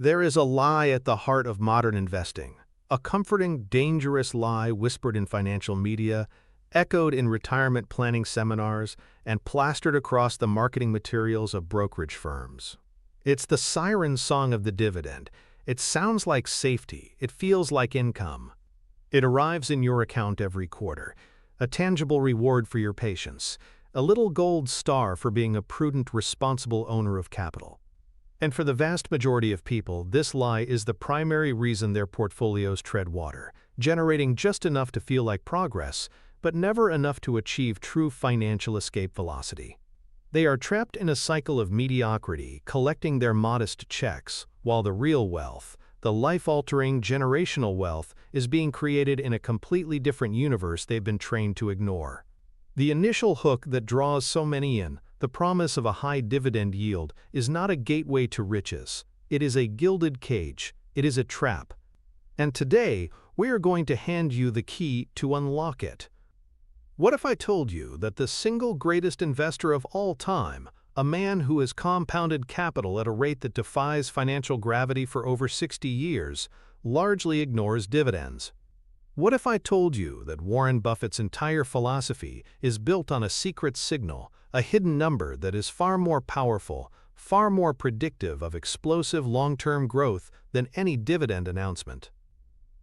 There is a lie at the heart of modern investing, a comforting, dangerous lie whispered in financial media, echoed in retirement planning seminars, and plastered across the marketing materials of brokerage firms. It's the siren song of the dividend. It sounds like safety. It feels like income. It arrives in your account every quarter, a tangible reward for your patience, a little gold star for being a prudent, responsible owner of capital. And for the vast majority of people, this lie is the primary reason their portfolios tread water, generating just enough to feel like progress, but never enough to achieve true financial escape velocity. They are trapped in a cycle of mediocrity, collecting their modest checks, while the real wealth, the life-altering generational wealth, is being created in a completely different universe they've been trained to ignore. The initial hook that draws so many in, the promise of a high dividend yield, is not a gateway to riches. It is a gilded cage. It is a trap. And today, we are going to hand you the key to unlock it. What if I told you that the single greatest investor of all time, a man who has compounded capital at a rate that defies financial gravity for over 60 years, largely ignores dividends? What if I told you that Warren Buffett's entire philosophy is built on a secret signal, a hidden number that is far more powerful, far more predictive of explosive long-term growth than any dividend announcement?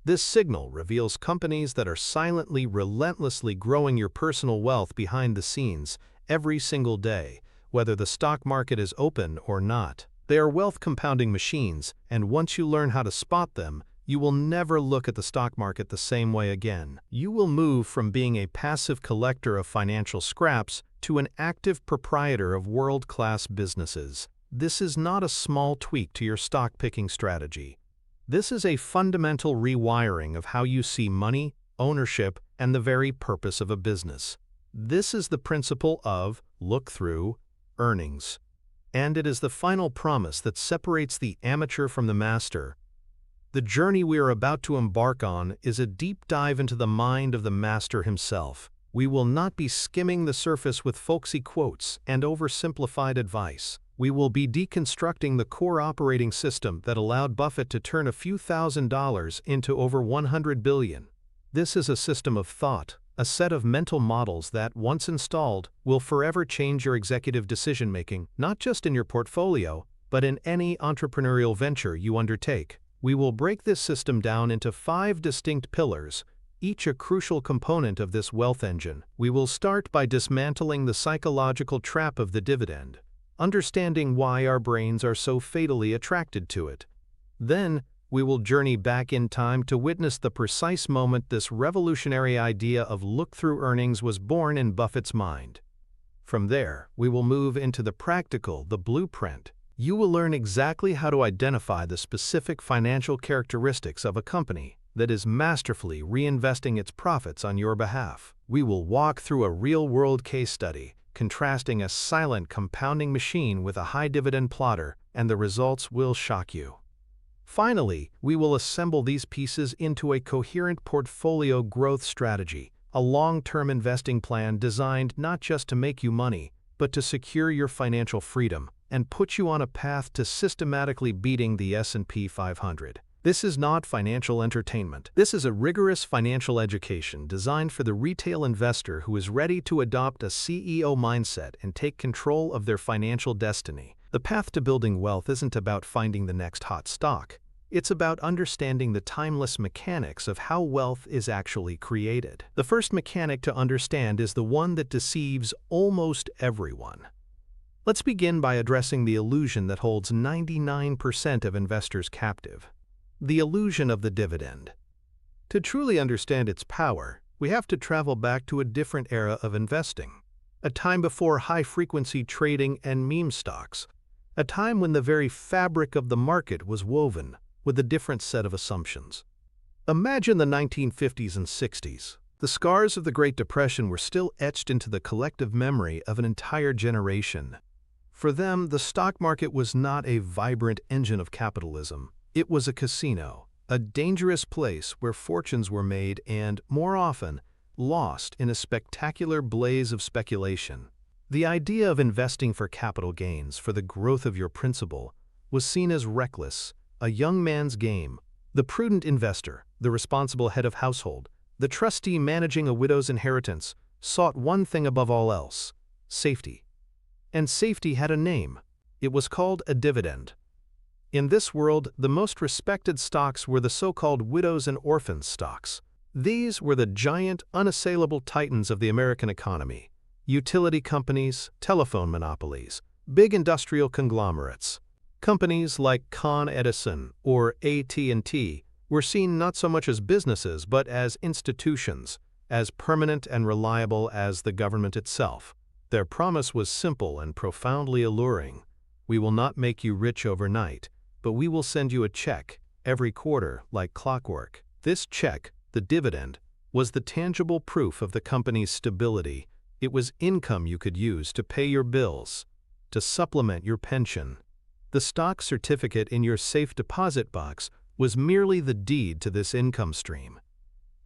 This signal reveals companies that are silently, relentlessly growing your personal wealth behind the scenes every single day, whether the stock market is open or not. They are wealth compounding machines, and once you learn how to spot them, you will never look at the stock market the same way again. You will move from being a passive collector of financial scraps to an active proprietor of world-class businesses. This is not a small tweak to your stock-picking strategy. This is a fundamental rewiring of how you see money, ownership, and the very purpose of a business. This is the principle of look-through earnings. And it is the final promise that separates the amateur from the master. The journey we are about to embark on is a deep dive into the mind of the master himself. We will not be skimming the surface with folksy quotes and oversimplified advice. We will be deconstructing the core operating system that allowed Buffett to turn a few $1,000s into over $100 billion. This is a system of thought, a set of mental models that, once installed, will forever change your executive decision-making, not just in your portfolio, but in any entrepreneurial venture you undertake. We will break this system down into 5 distinct pillars, each a crucial component of this wealth engine. We will start by dismantling the psychological trap of the dividend, understanding why our brains are so fatally attracted to it. Then, we will journey back in time to witness the precise moment this revolutionary idea of look-through earnings was born in Buffett's mind. From there, we will move into the practical, the blueprint. You will learn exactly how to identify the specific financial characteristics of a company that is masterfully reinvesting its profits on your behalf. We will walk through a real-world case study, contrasting a silent compounding machine with a high-dividend plotter, and the results will shock you. Finally, we will assemble these pieces into a coherent portfolio growth strategy, a long-term investing plan designed not just to make you money, but to secure your financial freedom and put you on a path to systematically beating the S&P 500. This is not financial entertainment. This is a rigorous financial education designed for the retail investor who is ready to adopt a CEO mindset and take control of their financial destiny. The path to building wealth isn't about finding the next hot stock. It's about understanding the timeless mechanics of how wealth is actually created. The first mechanic to understand is the one that deceives almost everyone. Let's begin by addressing the illusion that holds 99% of investors captive. The illusion of the dividend. To truly understand its power, we have to travel back to a different era of investing. A time before high-frequency trading and meme stocks. A time when the very fabric of the market was woven with a different set of assumptions. Imagine the 1950s and 60s. The scars of the Great Depression were still etched into the collective memory of an entire generation. For them, the stock market was not a vibrant engine of capitalism. It was a casino, a dangerous place where fortunes were made and, more often, lost in a spectacular blaze of speculation. The idea of investing for capital gains, for the growth of your principal, was seen as reckless, a young man's game. The prudent investor, the responsible head of household, the trustee managing a widow's inheritance, sought one thing above all else: safety. And safety had a name. It was called a dividend. In this world, the most respected stocks were the so-called widows and orphans stocks. These were the giant, unassailable titans of the American economy: utility companies, telephone monopolies, big industrial conglomerates. Companies like Con Edison or AT&T were seen not so much as businesses but as institutions, as permanent and reliable as the government itself. Their promise was simple and profoundly alluring: we will not make you rich overnight, but we will send you a check every quarter like clockwork. This check, the dividend, was the tangible proof of the company's stability. It was income you could use to pay your bills, to supplement your pension. The stock certificate in your safe deposit box was merely the deed to this income stream.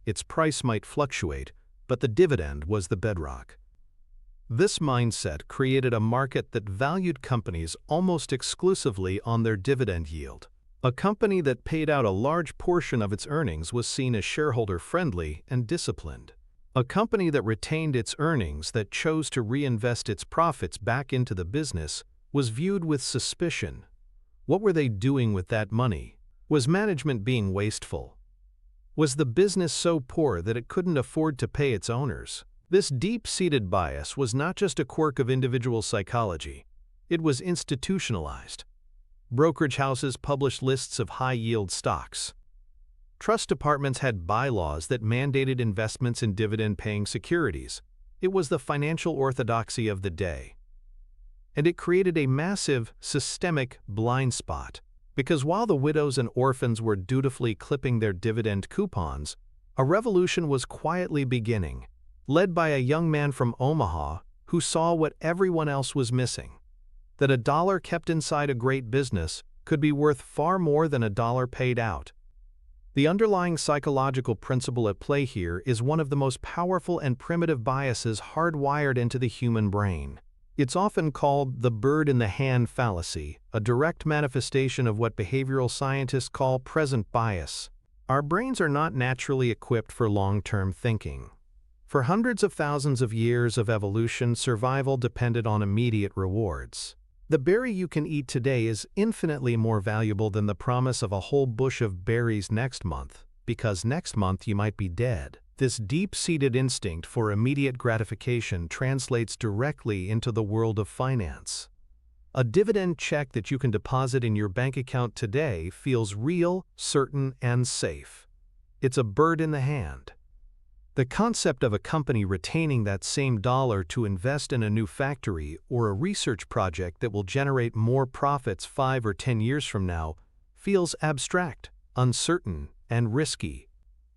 Its price might fluctuate, but the dividend was the bedrock. This mindset created a market that valued companies almost exclusively on their dividend yield. A company that paid out a large portion of its earnings was seen as shareholder-friendly and disciplined. A company that retained its earnings, that chose to reinvest its profits back into the business, was viewed with suspicion. What were they doing with that money? Was management being wasteful? Was the business so poor that it couldn't afford to pay its owners? This deep-seated bias was not just a quirk of individual psychology. It was institutionalized. Brokerage houses published lists of high-yield stocks. Trust departments had bylaws that mandated investments in dividend-paying securities. It was the financial orthodoxy of the day. And it created a massive, systemic blind spot. Because while the widows and orphans were dutifully clipping their dividend coupons, a revolution was quietly beginning, led by a young man from Omaha who saw what everyone else was missing: that a dollar kept inside a great business could be worth far more than a dollar paid out. The underlying psychological principle at play here is one of the most powerful and primitive biases hardwired into the human brain. It's often called the bird-in-the-hand fallacy, a direct manifestation of what behavioral scientists call present bias. Our brains are not naturally equipped for long-term thinking. For hundreds of thousands of years of evolution, survival depended on immediate rewards. The berry you can eat today is infinitely more valuable than the promise of a whole bush of berries next month, because next month you might be dead. This deep-seated instinct for immediate gratification translates directly into the world of finance. A dividend check that you can deposit in your bank account today feels real, certain, and safe. It's a bird in the hand. The concept of a company retaining that same dollar to invest in a new factory or a research project that will generate more profits 5 or 10 years from now feels abstract, uncertain, and risky.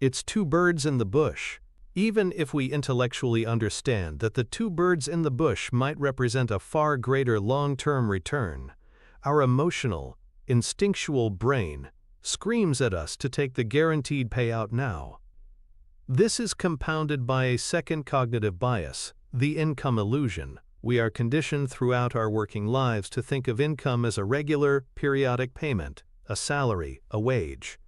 It's two birds in the bush. Even if we intellectually understand that the two birds in the bush might represent a far greater long-term return, our emotional, instinctual brain screams at us to take the guaranteed payout now. This is compounded by a second cognitive bias, the income illusion. We are conditioned throughout our working lives to think of income as a regular, periodic payment, a salary, a wage.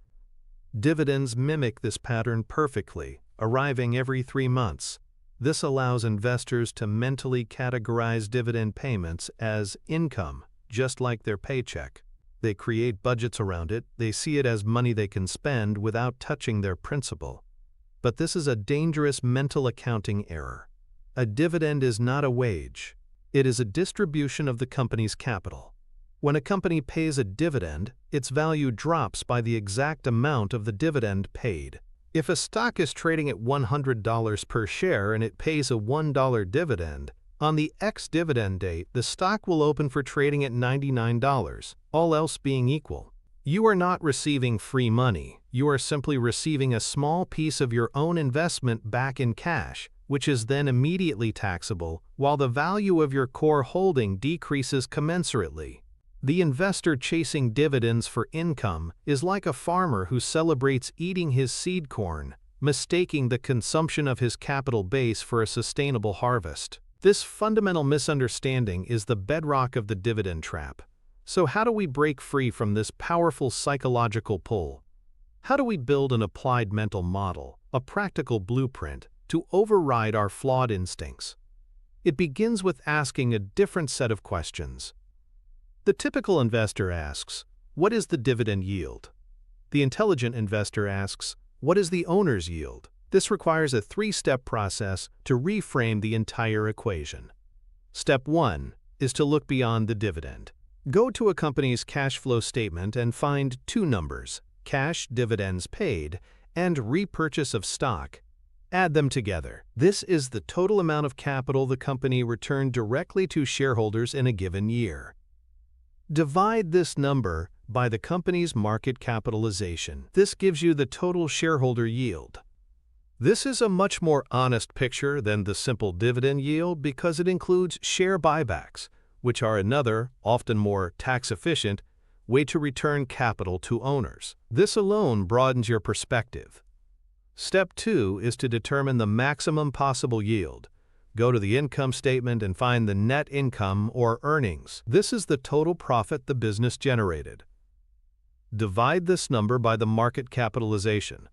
Dividends mimic this pattern perfectly, arriving every 3 months. This allows investors to mentally categorize dividend payments as income, just like their paycheck. They create budgets around it. They see it as money they can spend without touching their principal. But this is a dangerous mental accounting error. A dividend is not a wage. It is a distribution of the company's capital. When a company pays a dividend, its value drops by the exact amount of the dividend paid. If a stock is trading at $100 per share and it pays a $1 dividend, on the ex-dividend date, the stock will open for trading at $99, all else being equal. You are not receiving free money. You are simply receiving a small piece of your own investment back in cash, which is then immediately taxable, while the value of your core holding decreases commensurately. The investor chasing dividends for income is like a farmer who celebrates eating his seed corn, mistaking the consumption of his capital base for a sustainable harvest. This fundamental misunderstanding is the bedrock of the dividend trap. So how do we break free from this powerful psychological pull? How do we build an applied mental model, a practical blueprint, to override our flawed instincts? It begins with asking a different set of questions. The typical investor asks, what is the dividend yield? The intelligent investor asks, what is the owner's yield? This requires a three-step process to reframe the entire equation. Step 1 is to look beyond the dividend. Go to a company's cash flow statement and find two numbers, cash dividends paid and repurchase of stock. Add them together. This is the total amount of capital the company returned directly to shareholders in a given year. Divide this number by the company's market capitalization. This gives you the total shareholder yield. This is a much more honest picture than the simple dividend yield because it includes share buybacks, which are another, often more tax-efficient, way to return capital to owners. This alone broadens your perspective. Step 2 is to determine the maximum possible yield. Go to the income statement and find the net income or earnings. This is the total profit the business generated. Divide this number by the market capitalization.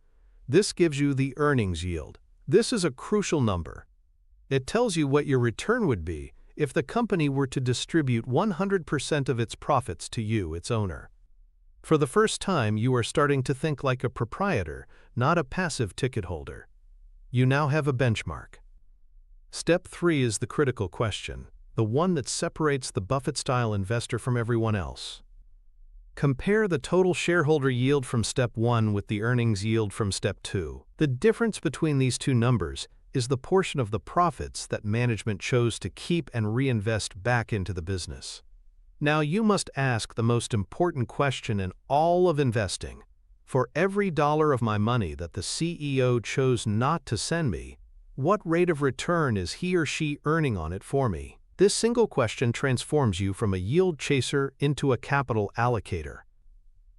This gives you the earnings yield. This is a crucial number. It tells you what your return would be if the company were to distribute 100% of its profits to you, its owner. For the first time, you are starting to think like a proprietor, not a passive ticket holder. You now have a benchmark. Step 3 is the critical question, the one that separates the Buffett-style investor from everyone else. Compare the total shareholder yield from Step 1 with the earnings yield from Step 2. The difference between these two numbers is the portion of the profits that management chose to keep and reinvest back into the business. Now you must ask the most important question in all of investing. For every dollar of my money that the CEO chose not to send me, what rate of return is he or she earning on it for me? This single question transforms you from a yield chaser into a capital allocator.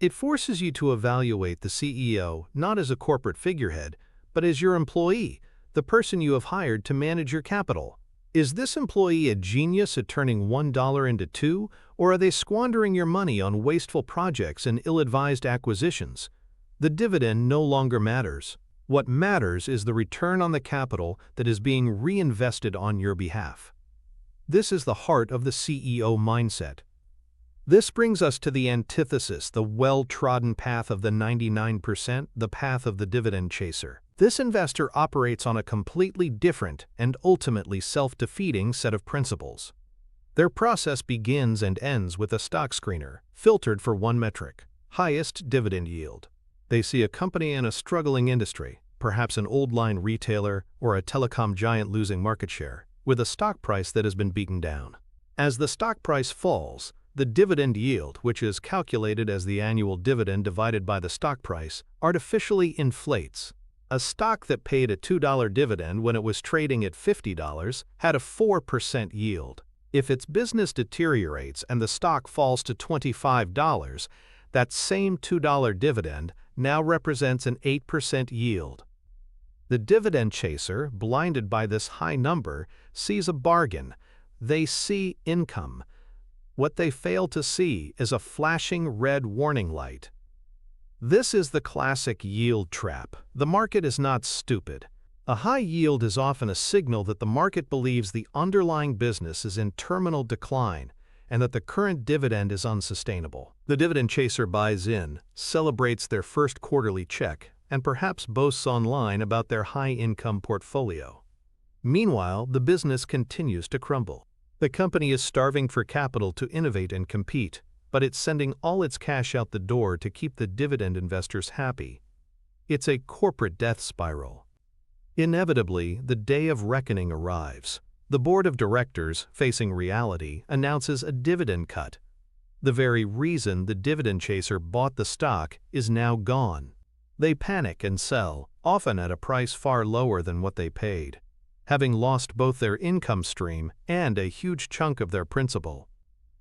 It forces you to evaluate the CEO not as a corporate figurehead, but as your employee, the person you have hired to manage your capital. Is this employee a genius at turning $1 into $2, or are they squandering your money on wasteful projects and ill-advised acquisitions? The dividend no longer matters. What matters is the return on the capital that is being reinvested on your behalf. This is the heart of the CEO mindset. This brings us to the antithesis, the well-trodden path of the 99%, the path of the dividend chaser. This investor operates on a completely different and ultimately self-defeating set of principles. Their process begins and ends with a stock screener, filtered for one metric: highest dividend yield. They see a company in a struggling industry, perhaps an old-line retailer or a telecom giant losing market share, with a stock price that has been beaten down. As the stock price falls, the dividend yield, which is calculated as the annual dividend divided by the stock price, artificially inflates. A stock that paid a $2 dividend when it was trading at $50 had a 4% yield. If its business deteriorates and the stock falls to $25, that same $2 dividend now represents an 8% yield. The dividend chaser, blinded by this high number, sees a bargain. They see income. What they fail to see is a flashing red warning light. This is the classic yield trap. The market is not stupid. A high yield is often a signal that the market believes the underlying business is in terminal decline and that the current dividend is unsustainable. The dividend chaser buys in, celebrates their first quarterly check, and perhaps boasts online about their high-income portfolio. Meanwhile, the business continues to crumble. The company is starving for capital to innovate and compete, but it's sending all its cash out the door to keep the dividend investors happy. It's a corporate death spiral. Inevitably, the day of reckoning arrives. The board of directors, facing reality, announces a dividend cut. The very reason the dividend chaser bought the stock is now gone. They panic and sell, often at a price far lower than what they paid, having lost both their income stream and a huge chunk of their principal.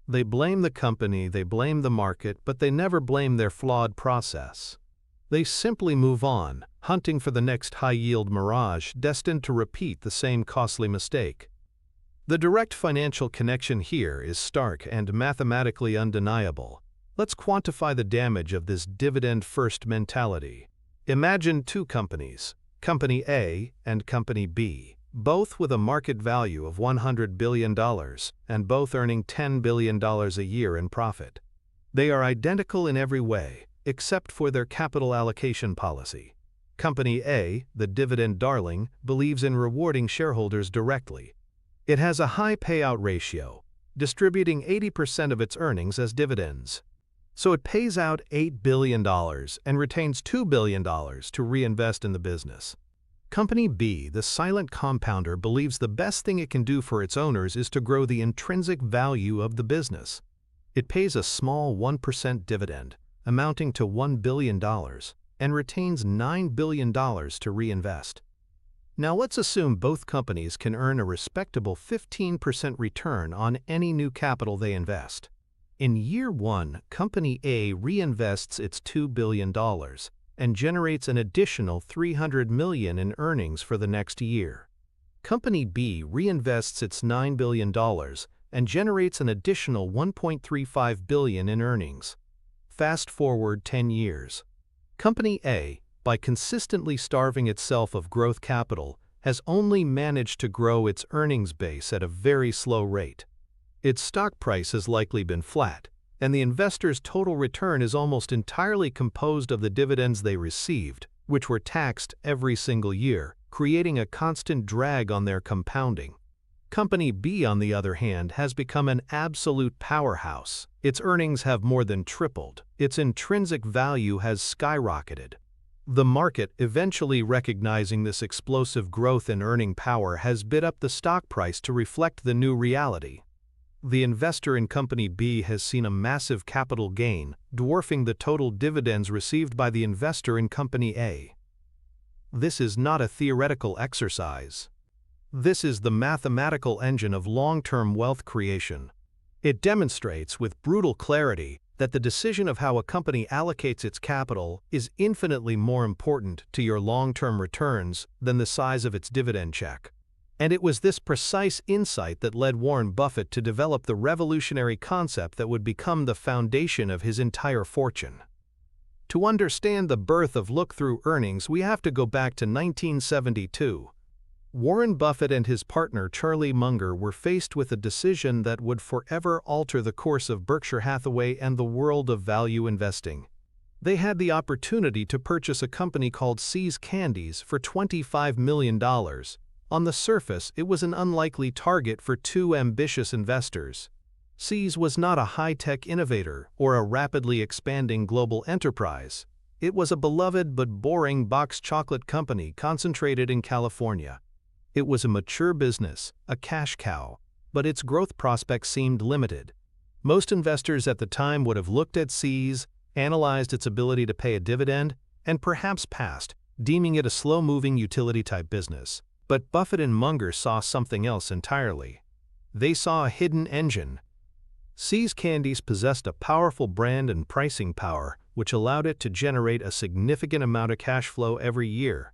They blame the company, they blame the market, but they never blame their flawed process. They simply move on, hunting for the next high-yield mirage destined to repeat the same costly mistake. The direct financial connection here is stark and mathematically undeniable. Let's quantify the damage of this dividend-first mentality. Imagine two companies, Company A and Company B, both with a market value of $100 billion and both earning $10 billion a year in profit. They are identical in every way, except for their capital allocation policy. Company A, the dividend darling, believes in rewarding shareholders directly. It has a high payout ratio, distributing 80% of its earnings as dividends. So it pays out $8 billion and retains $2 billion to reinvest in the business. Company B, the silent compounder, believes the best thing it can do for its owners is to grow the intrinsic value of the business. It pays a small 1% dividend, amounting to $1 billion, and retains $9 billion to reinvest. Now let's assume both companies can earn a respectable 15% return on any new capital they invest. In year one, Company A reinvests its $2 billion and generates an additional $300 million in earnings for the next year. Company B reinvests its $9 billion and generates an additional $1.35 billion in earnings. Fast forward 10 years. Company A, by consistently starving itself of growth capital, has only managed to grow its earnings base at a very slow rate. Its stock price has likely been flat, and the investors' total return is almost entirely composed of the dividends they received, which were taxed every single year, creating a constant drag on their compounding. Company B, on the other hand, has become an absolute powerhouse. Its earnings have more than tripled. Its intrinsic value has skyrocketed. The market, eventually recognizing this explosive growth in earning power, has bid up the stock price to reflect the new reality. The investor in Company B has seen a massive capital gain, dwarfing the total dividends received by the investor in Company A. This is not a theoretical exercise. This is the mathematical engine of long-term wealth creation. It demonstrates with brutal clarity that the decision of how a company allocates its capital is infinitely more important to your long-term returns than the size of its dividend check. And it was this precise insight that led Warren Buffett to develop the revolutionary concept that would become the foundation of his entire fortune. To understand the birth of look-through earnings, we have to go back to 1972. Warren Buffett and his partner Charlie Munger were faced with a decision that would forever alter the course of Berkshire Hathaway and the world of value investing. They had the opportunity to purchase a company called See's Candies for $25 million. On the surface, it was an unlikely target for two ambitious investors. See's was not a high-tech innovator or a rapidly expanding global enterprise. It was a beloved but boring box chocolate company concentrated in California. It was a mature business, a cash cow, but its growth prospects seemed limited. Most investors at the time would have looked at See's, analyzed its ability to pay a dividend, and perhaps passed, deeming it a slow-moving utility-type business. But Buffett and Munger saw something else entirely. They saw a hidden engine. See's Candies possessed a powerful brand and pricing power, which allowed it to generate a significant amount of cash flow every year.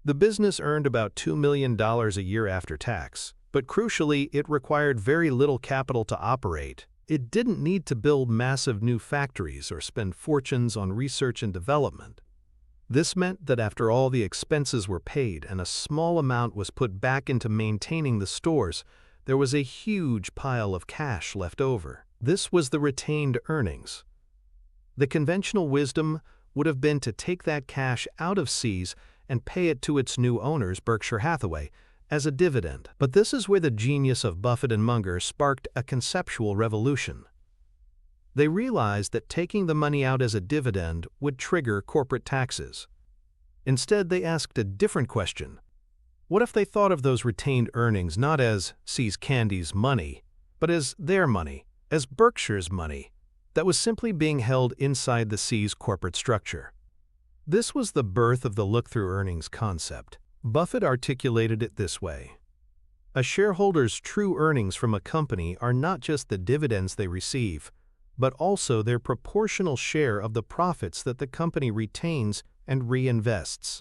The business earned about $2 million a year after tax, but crucially, it required very little capital to operate. It didn't need to build massive new factories or spend fortunes on research and development. This meant that after all the expenses were paid and a small amount was put back into maintaining the stores, there was a huge pile of cash left over. This was the retained earnings. The conventional wisdom would have been to take that cash out of See's and pay it to its new owners, Berkshire Hathaway, as a dividend. But this is where the genius of Buffett and Munger sparked a conceptual revolution. They realized that taking the money out as a dividend would trigger corporate taxes. Instead, they asked a different question. What if they thought of those retained earnings not as See's Candies' money, but as their money, as Berkshire's money, that was simply being held inside the See's corporate structure? This was the birth of the look-through earnings concept. Buffett articulated it this way. A shareholder's true earnings from a company are not just the dividends they receive, but also their proportional share of the profits that the company retains and reinvests.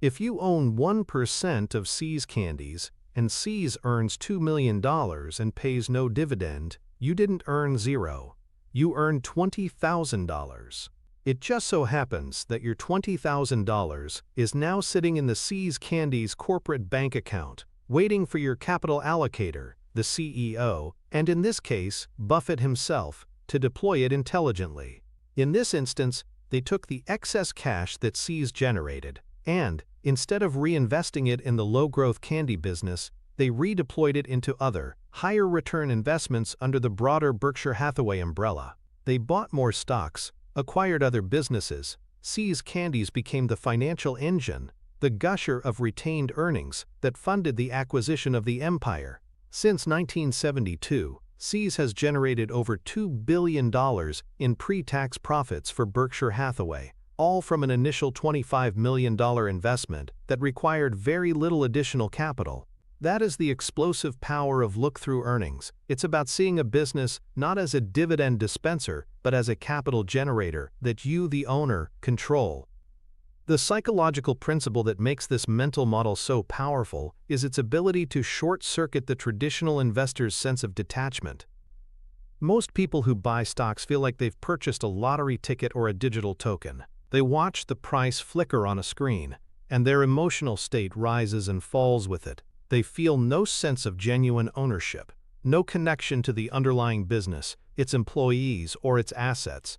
If you own 1% of See's Candies, and See's earns $2 million and pays no dividend, you didn't earn zero. You earned $20,000. It just so happens that your $20,000 is now sitting in the See's Candy's corporate bank account, waiting for your capital allocator, the CEO, and in this case, Buffett himself, to deploy it intelligently. In this instance, they took the excess cash that See's generated, and, instead of reinvesting it in the low-growth candy business, they redeployed it into other, higher-return investments under the broader Berkshire Hathaway umbrella. They bought more stocks, acquired other businesses. See's Candies became the financial engine, the gusher of retained earnings that funded the acquisition of the empire. Since 1972, See's has generated over $2 billion in pre-tax profits for Berkshire Hathaway, all from an initial $25 million investment that required very little additional capital. That is the explosive power of look-through earnings. It's about seeing a business not as a dividend dispenser, but as a capital generator that you, the owner, control. The psychological principle that makes this mental model so powerful is its ability to short-circuit the traditional investor's sense of detachment. Most people who buy stocks feel like they've purchased a lottery ticket or a digital token. They watch the price flicker on a screen, and their emotional state rises and falls with it. They feel no sense of genuine ownership, no connection to the underlying business, its employees, or its assets.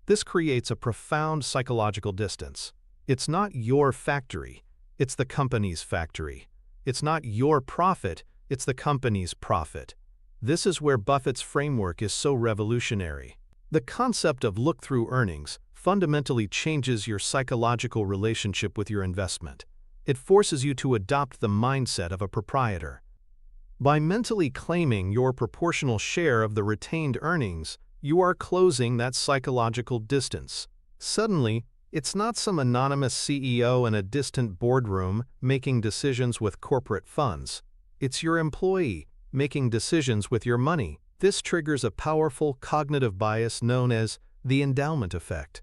This creates a profound psychological distance. It's not your factory, it's the company's factory. It's not your profit, it's the company's profit. This is where Buffett's framework is so revolutionary. The concept of look-through earnings fundamentally changes your psychological relationship with your investment. It forces you to adopt the mindset of a proprietor. By mentally claiming your proportional share of the retained earnings, you are closing that psychological distance. Suddenly, it's not some anonymous CEO in a distant boardroom making decisions with corporate funds. It's your employee making decisions with your money. This triggers a powerful cognitive bias known as the endowment effect.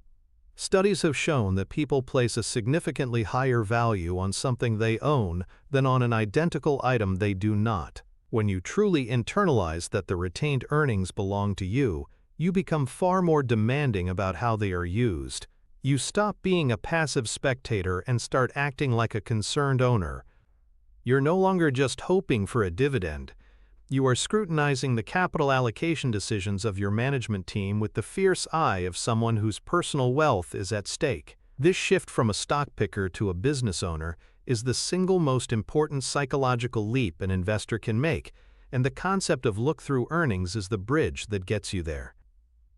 Studies have shown that people place a significantly higher value on something they own than on an identical item they do not. When you truly internalize that the retained earnings belong to you, you become far more demanding about how they are used. You stop being a passive spectator and start acting like a concerned owner. You're no longer just hoping for a dividend. You are scrutinizing the capital allocation decisions of your management team with the fierce eye of someone whose personal wealth is at stake. This shift from a stock picker to a business owner is the single most important psychological leap an investor can make, and the concept of look-through earnings is the bridge that gets you there.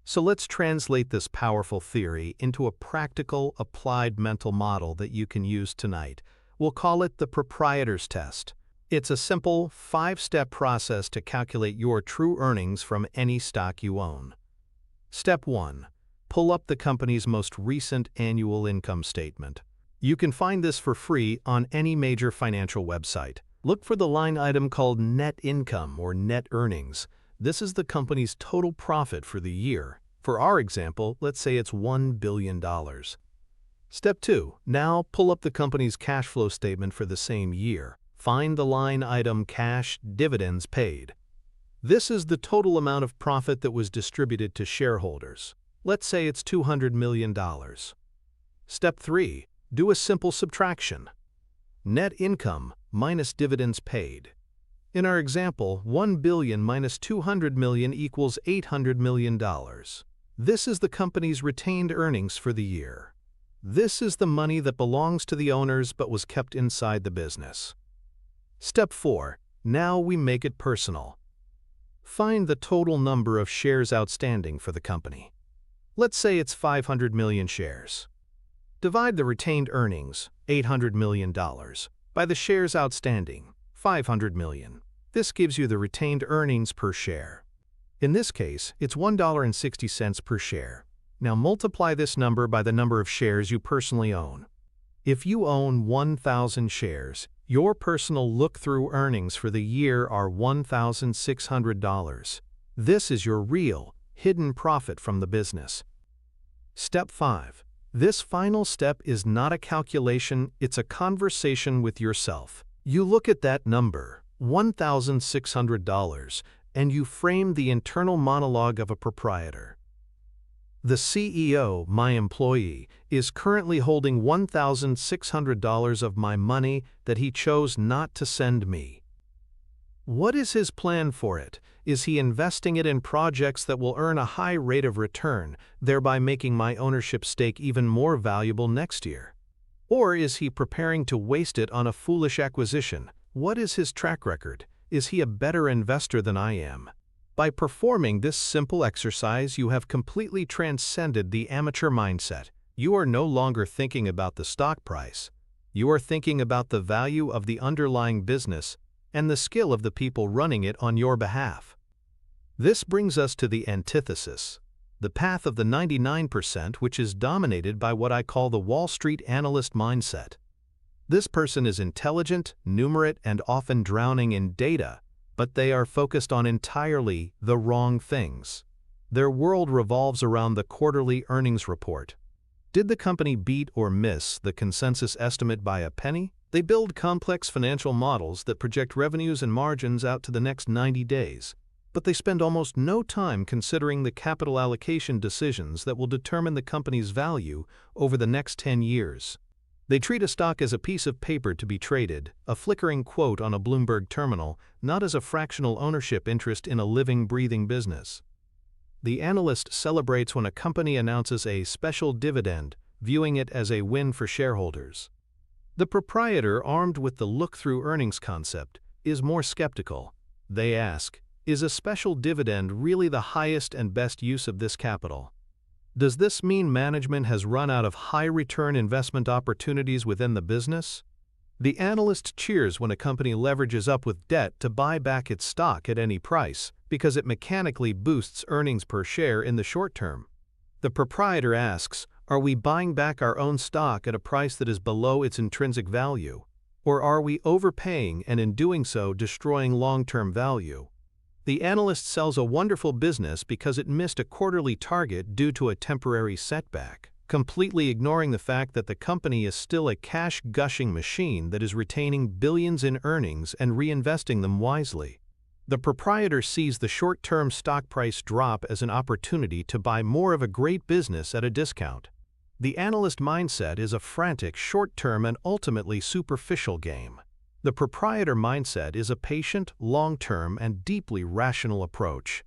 So let's translate this powerful theory into a practical, applied mental model that you can use tonight. We'll call it the proprietor's test. It's a simple, 5-step process to calculate your true earnings from any stock you own. Step 1. Pull up the company's most recent annual income statement. You can find this for free on any major financial website. Look for the line item called net income or net earnings. This is the company's total profit for the year. For our example, let's say it's $1 billion. Step 2. Now pull up the company's cash flow statement for the same year. Find the line item cash dividends paid. This is the total amount of profit that was distributed to shareholders. Let's say it's $200 million. Step 3. Do a simple subtraction. Net income minus dividends paid. In our example, 1 billion minus 200 million equals $800 million. This is the company's retained earnings for the year. This is the money that belongs to the owners but was kept inside the business. Step 4. Now we make it personal. Find the total number of shares outstanding for the company. Let's say it's 500 million shares. Divide the retained earnings, $800 million, by the shares outstanding, 500 million. This gives you the retained earnings per share. In this case, it's $1.60 per share. Now multiply this number by the number of shares you personally own. If you own 1,000 shares, your personal look-through earnings for the year are $1,600. This is your real, hidden profit from the business. Step 5. This final step is not a calculation, it's a conversation with yourself. You look at that number. $1,600, and you frame the internal monologue of a proprietor. The CEO, my employee, is currently holding $1,600 of my money that he chose not to send me. What is his plan for it? Is he investing it in projects that will earn a high rate of return, thereby making my ownership stake even more valuable next year? Or is he preparing to waste it on a foolish acquisition? What is his track record? Is he a better investor than I am? By performing this simple exercise, you have completely transcended the amateur mindset. You are no longer thinking about the stock price. You are thinking about the value of the underlying business and the skill of the people running it on your behalf. This brings us to the antithesis, the path of the 99%, which is dominated by what I call the Wall Street analyst mindset. This person is intelligent, numerate, and often drowning in data, but they are focused on entirely the wrong things. Their world revolves around the quarterly earnings report. Did the company beat or miss the consensus estimate by a penny? They build complex financial models that project revenues and margins out to the next 90 days, but they spend almost no time considering the capital allocation decisions that will determine the company's value over the next 10 years. They treat a stock as a piece of paper to be traded, a flickering quote on a Bloomberg terminal, not as a fractional ownership interest in a living, breathing business. The analyst celebrates when a company announces a special dividend, viewing it as a win for shareholders. The proprietor, armed with the look-through earnings concept, is more skeptical. They ask, is a special dividend really the highest and best use of this capital? Does this mean management has run out of high-return investment opportunities within the business? The analyst cheers when a company leverages up with debt to buy back its stock at any price, because it mechanically boosts earnings per share in the short term. The proprietor asks, are we buying back our own stock at a price that is below its intrinsic value? Or are we overpaying and in doing so destroying long-term value? The analyst sells a wonderful business because it missed a quarterly target due to a temporary setback, completely ignoring the fact that the company is still a cash-gushing machine that is retaining billions in earnings and reinvesting them wisely. The proprietor sees the short-term stock price drop as an opportunity to buy more of a great business at a discount. The analyst mindset is a frantic, short-term, and ultimately superficial game. The proprietor mindset is a patient, long-term, and deeply rational approach.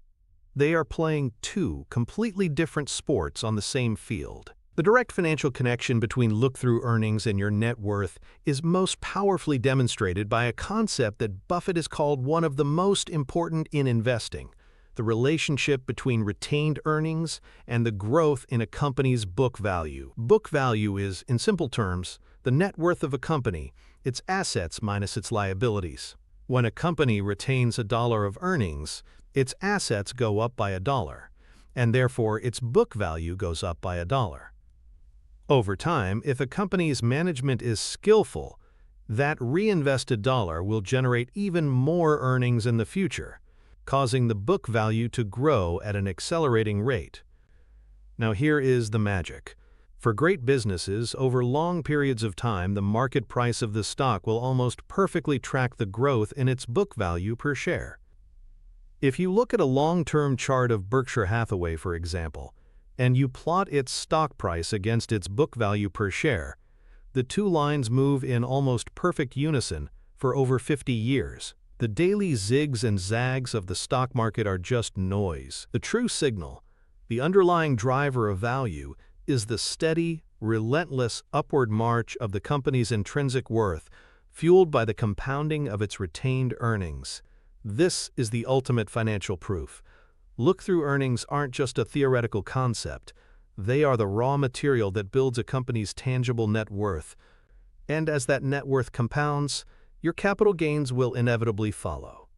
They are playing two completely different sports on the same field. The direct financial connection between look-through earnings and your net worth is most powerfully demonstrated by a concept that Buffett has called one of the most important in investing: the relationship between retained earnings and the growth in a company's book value. Book value is, in simple terms, the net worth of a company, its assets minus its liabilities. When a company retains $1 of earnings, its assets go up by $1, and therefore its book value goes up by $1. Over time, if a company's management is skillful, that reinvested dollar will generate even more earnings in the future, causing the book value to grow at an accelerating rate. Now here is the magic. For great businesses, over long periods of time, the market price of the stock will almost perfectly track the growth in its book value per share. If you look at a long-term chart of Berkshire Hathaway, for example, and you plot its stock price against its book value per share, the two lines move in almost perfect unison for over 50 years. The daily zigs and zags of the stock market are just noise. The true signal, the underlying driver of value, is the steady, relentless upward march of the company's intrinsic worth, fueled by the compounding of its retained earnings. This is the ultimate financial proof. Look-through earnings aren't just a theoretical concept. They are the raw material that builds a company's tangible net worth. And as that net worth compounds, your capital gains will inevitably follow.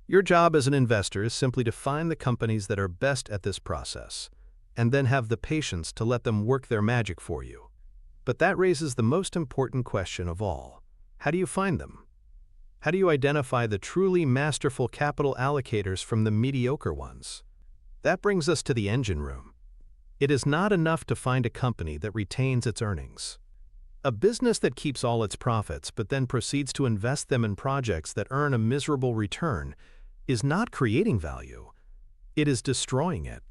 Your job as an investor is simply to find the companies that are best at this process, and then have the patience to let them work their magic for you. But that raises the most important question of all. How do you find them? How do you identify the truly masterful capital allocators from the mediocre ones? That brings us to the engine room. It is not enough to find a company that retains its earnings. A business that keeps all its profits but then proceeds to invest them in projects that earn a miserable return is not creating value. It is destroying it.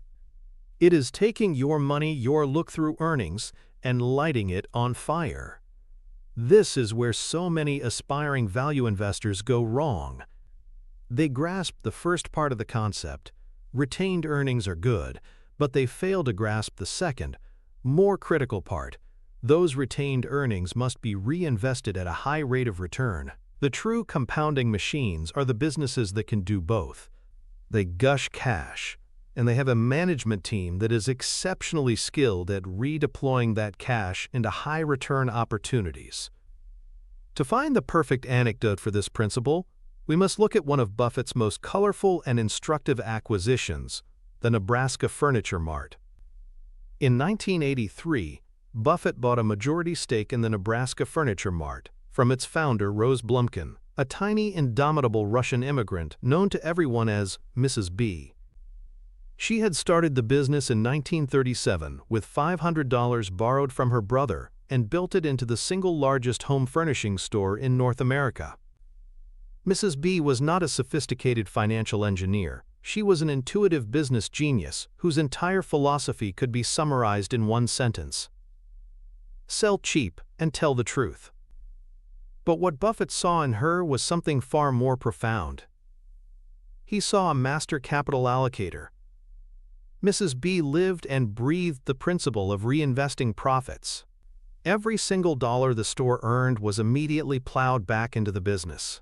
It is taking your money, your look-through earnings, and lighting it on fire. This is where so many aspiring value investors go wrong. They grasp the first part of the concept, retained earnings are good, but they fail to grasp the second, more critical part. Those retained earnings must be reinvested at a high rate of return. The true compounding machines are the businesses that can do both. They gush cash, and they have a management team that is exceptionally skilled at redeploying that cash into high-return opportunities. To find the perfect anecdote for this principle, we must look at one of Buffett's most colorful and instructive acquisitions, the Nebraska Furniture Mart. In 1983, Buffett bought a majority stake in the Nebraska Furniture Mart from its founder, Rose Blumkin, a tiny, indomitable Russian immigrant known to everyone as Mrs. B. She had started the business in 1937 with $500 borrowed from her brother and built it into the single largest home furnishing store in North America. Mrs. B was not a sophisticated financial engineer. She was an intuitive business genius whose entire philosophy could be summarized in one sentence: sell cheap and tell the truth. But what Buffett saw in her was something far more profound. He saw a master capital allocator. Mrs. B lived and breathed the principle of reinvesting profits. Every single dollar the store earned was immediately plowed back into the business.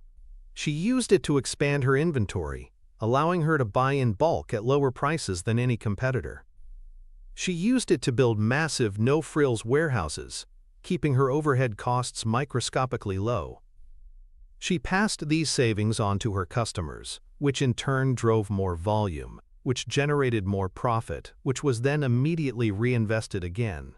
She used it to expand her inventory, allowing her to buy in bulk at lower prices than any competitor. She used it to build massive no-frills warehouses, keeping her overhead costs microscopically low. She passed these savings on to her customers, which in turn drove more volume, which generated more profit, which was then immediately reinvested again.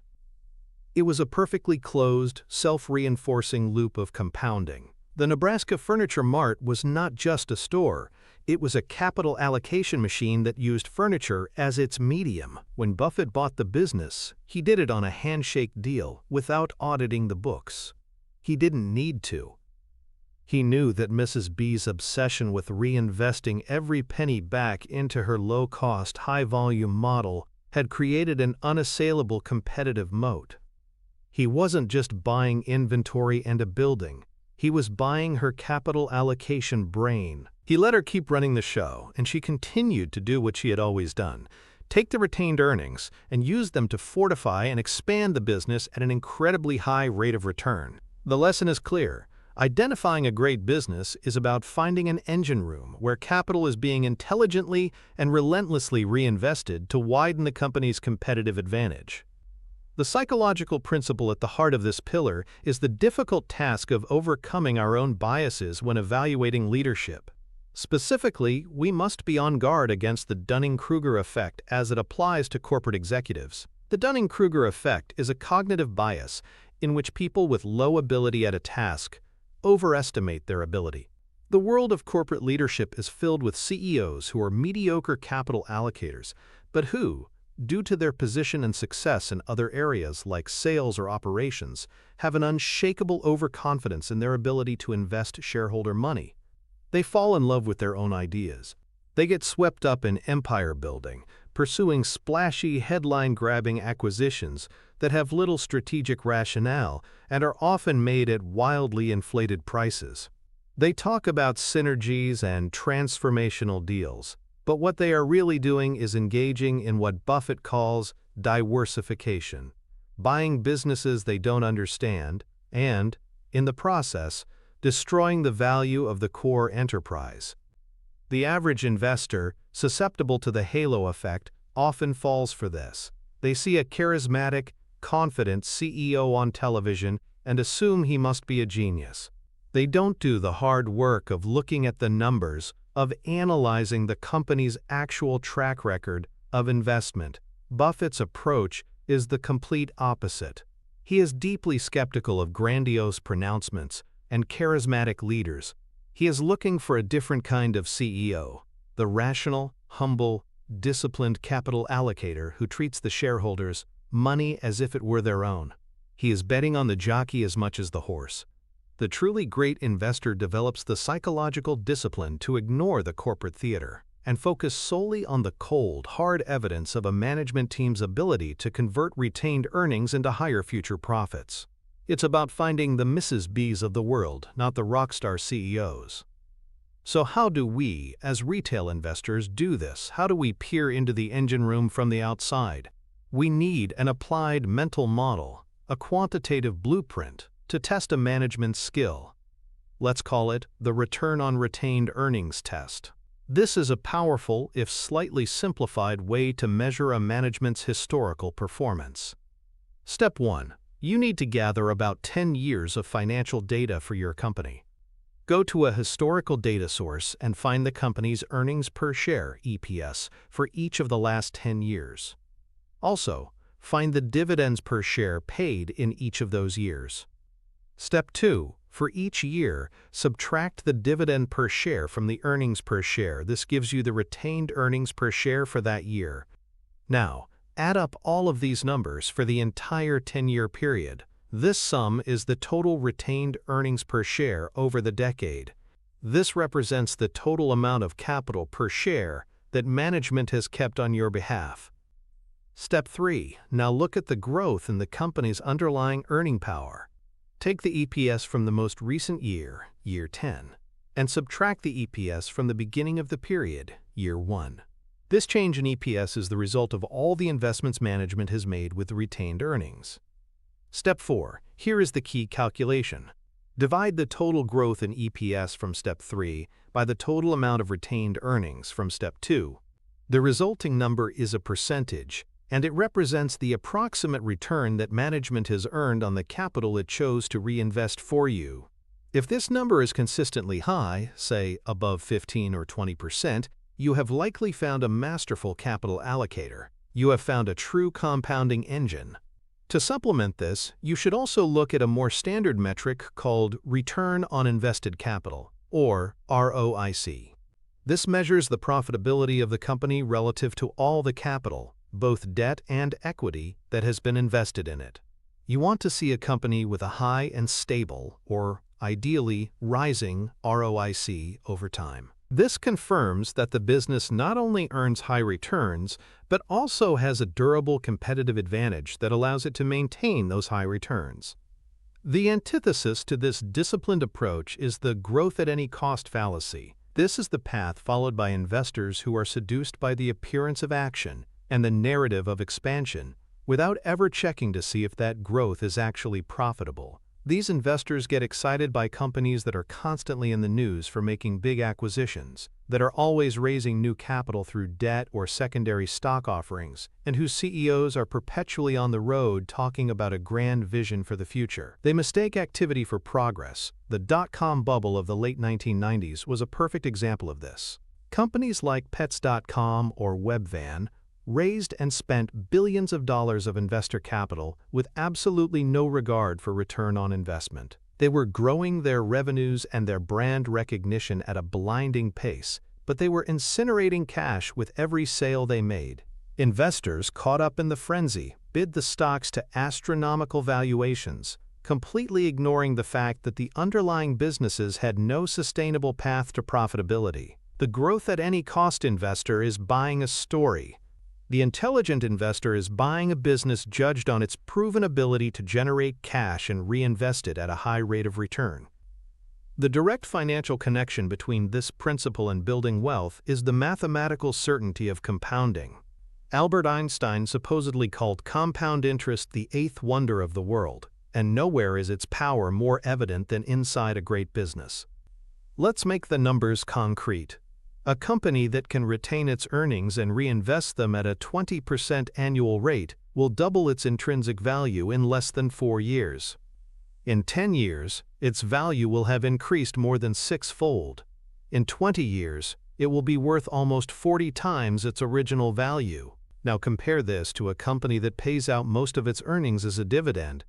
It was a perfectly closed, self-reinforcing loop of compounding. The Nebraska Furniture Mart was not just a store. It was a capital allocation machine that used furniture as its medium. When Buffett bought the business, he did it on a handshake deal without auditing the books. He didn't need to. He knew that Mrs. B's obsession with reinvesting every penny back into her low-cost, high-volume model had created an unassailable competitive moat. He wasn't just buying inventory and a building. He was buying her capital allocation brain. He let her keep running the show, and she continued to do what she had always done: take the retained earnings and use them to fortify and expand the business at an incredibly high rate of return. The lesson is clear. Identifying a great business is about finding an engine room where capital is being intelligently and relentlessly reinvested to widen the company's competitive advantage. The psychological principle at the heart of this pillar is the difficult task of overcoming our own biases when evaluating leadership. Specifically, we must be on guard against the Dunning-Kruger effect as it applies to corporate executives. The Dunning-Kruger effect is a cognitive bias in which people with low ability at a task overestimate their ability. The world of corporate leadership is filled with CEOs who are mediocre capital allocators, but who, due to their position and success in other areas like sales or operations, have an unshakable overconfidence in their ability to invest shareholder money. They fall in love with their own ideas. They get swept up in empire building, pursuing splashy, headline-grabbing acquisitions that have little strategic rationale and are often made at wildly inflated prices. They talk about synergies and transformational deals, but what they are really doing is engaging in what Buffett calls diversification, buying businesses they don't understand and, in the process, destroying the value of the core enterprise. The average investor, susceptible to the halo effect, often falls for this. They see a charismatic, confident CEO on television and assume he must be a genius. They don't do the hard work of looking at the numbers, of analyzing the company's actual track record of investment. Buffett's approach is the complete opposite. He is deeply skeptical of grandiose pronouncements and charismatic leaders. He is looking for a different kind of CEO, the rational, humble, disciplined capital allocator who treats the shareholders' money as if it were their own. He is betting on the jockey as much as the horse. The truly great investor develops the psychological discipline to ignore the corporate theater and focus solely on the cold, hard evidence of a management team's ability to convert retained earnings into higher future profits. It's about finding the Mrs. B's of the world, not the rockstar CEOs. So how do we, as retail investors, do this? How do we peer into the engine room from the outside? We need an applied mental model, a quantitative blueprint, to test a management skill. Let's call it the return on retained earnings test. This is a powerful, if slightly simplified, way to measure a management's historical performance. Step 1. You need to gather about 10 years of financial data for your company. Go to a historical data source and find the company's earnings per share (EPS) for each of the last 10 years. Also, find the dividends per share paid in each of those years. Step 2. For each year, subtract the dividend per share from the earnings per share. This gives you the retained earnings per share for that year. Now, add up all of these numbers for the entire 10-year period. This sum is the total retained earnings per share over the decade. This represents the total amount of capital per share that management has kept on your behalf. Step 3. Now look at the growth in the company's underlying earning power. Take the EPS from the most recent year, year 10, and subtract the EPS from the beginning of the period, year 1. This change in EPS is the result of all the investments management has made with the retained earnings. Step 4. Here is the key calculation. Divide the total growth in EPS from Step 3 by the total amount of retained earnings from Step 2. The resulting number is a percentage, and it represents the approximate return that management has earned on the capital it chose to reinvest for you. If this number is consistently high, say above 15 or 20%, you have likely found a masterful capital allocator. You have found a true compounding engine. To supplement this, you should also look at a more standard metric called return on invested capital, or ROIC. This measures the profitability of the company relative to all the capital, both debt and equity, that has been invested in it. You want to see a company with a high and stable, or ideally rising, ROIC over time. This confirms that the business not only earns high returns, but also has a durable competitive advantage that allows it to maintain those high returns. The antithesis to this disciplined approach is the growth at any cost fallacy. This is the path followed by investors who are seduced by the appearance of action and the narrative of expansion, without ever checking to see if that growth is actually profitable. These investors get excited by companies that are constantly in the news for making big acquisitions, that are always raising new capital through debt or secondary stock offerings, and whose CEOs are perpetually on the road talking about a grand vision for the future. They mistake activity for progress. The dot-com bubble of the late 1990s was a perfect example of this. Companies like Pets.com or Webvan raised and spent billions of dollars of investor capital with absolutely no regard for return on investment. They were growing their revenues and their brand recognition at a blinding pace, but they were incinerating cash with every sale they made. Investors, caught up in the frenzy, bid the stocks to astronomical valuations, completely ignoring the fact that the underlying businesses had no sustainable path to profitability. The growth at any cost investor is buying a story. The intelligent investor is buying a business judged on its proven ability to generate cash and reinvest it at a high rate of return. The direct financial connection between this principle and building wealth is the mathematical certainty of compounding. Albert Einstein supposedly called compound interest the eighth wonder of the world, and nowhere is its power more evident than inside a great business. Let's make the numbers concrete. A company that can retain its earnings and reinvest them at a 20% annual rate will double its intrinsic value in less than 4 years. In 10 years, its value will have increased more than 6-fold. In 20 years, it will be worth almost 40 times its original value. Now compare this to a company that pays out most of its earnings as a dividend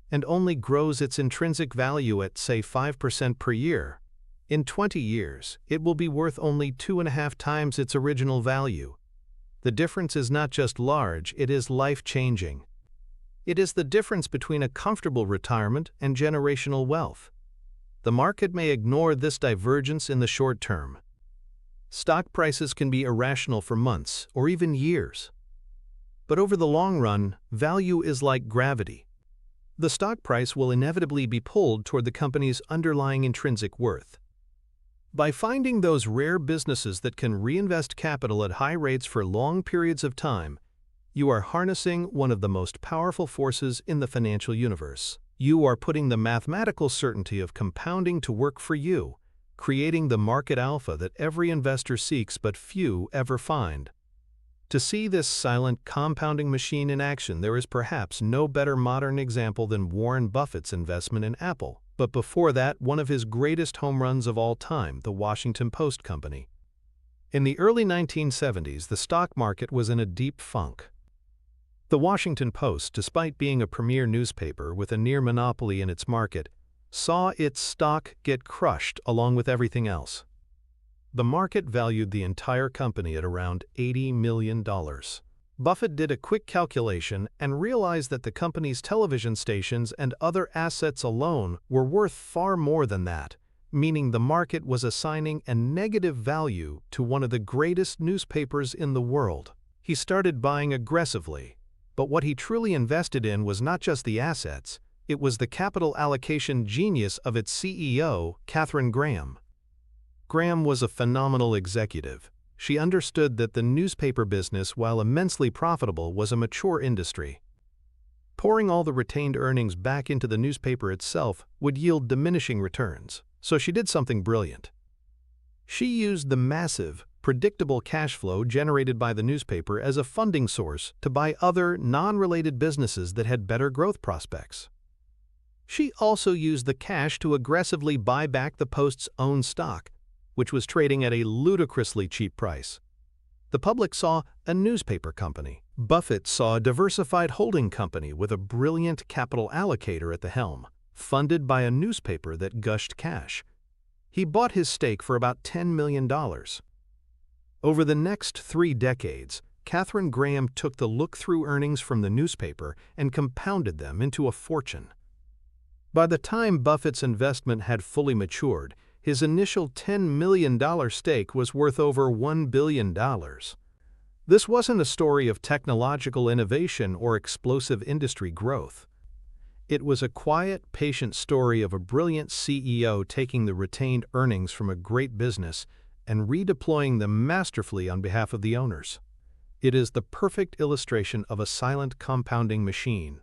and only grows its intrinsic value at, say, 5% per year. In 20 years, it will be worth only 2.5 times its original value. The difference is not just large, it is life-changing. It is the difference between a comfortable retirement and generational wealth. The market may ignore this divergence in the short term. Stock prices can be irrational for months or even years. But over the long run, value is like gravity. The stock price will inevitably be pulled toward the company's underlying intrinsic worth. By finding those rare businesses that can reinvest capital at high rates for long periods of time, you are harnessing one of the most powerful forces in the financial universe. You are putting the mathematical certainty of compounding to work for you, creating the market alpha that every investor seeks but few ever find. To see this silent compounding machine in action, there is perhaps no better modern example than Warren Buffett's investment in Apple. But before that, one of his greatest home runs of all time, the Washington Post Company. In the early 1970s, the stock market was in a deep funk. The Washington Post, despite being a premier newspaper with a near monopoly in its market, saw its stock get crushed along with everything else. The market valued the entire company at around $80 million. Buffett did a quick calculation and realized that the company's television stations and other assets alone were worth far more than that, meaning the market was assigning a negative value to one of the greatest newspapers in the world. He started buying aggressively, but what he truly invested in was not just the assets, it was the capital allocation genius of its CEO, Katharine Graham. Graham was a phenomenal executive. She understood that the newspaper business, while immensely profitable, was a mature industry. Pouring all the retained earnings back into the newspaper itself would yield diminishing returns, so she did something brilliant. She used the massive, predictable cash flow generated by the newspaper as a funding source to buy other, non-related businesses that had better growth prospects. She also used the cash to aggressively buy back the Post's own stock, which was trading at a ludicrously cheap price. The public saw a newspaper company. Buffett saw a diversified holding company with a brilliant capital allocator at the helm, funded by a newspaper that gushed cash. He bought his stake for about $10 million. Over the next 3 decades, Katharine Graham took the look-through earnings from the newspaper and compounded them into a fortune. By the time Buffett's investment had fully matured, his initial $10 million stake was worth over $1 billion. This wasn't a story of technological innovation or explosive industry growth. It was a quiet, patient story of a brilliant CEO taking the retained earnings from a great business and redeploying them masterfully on behalf of the owners. It is the perfect illustration of a silent compounding machine.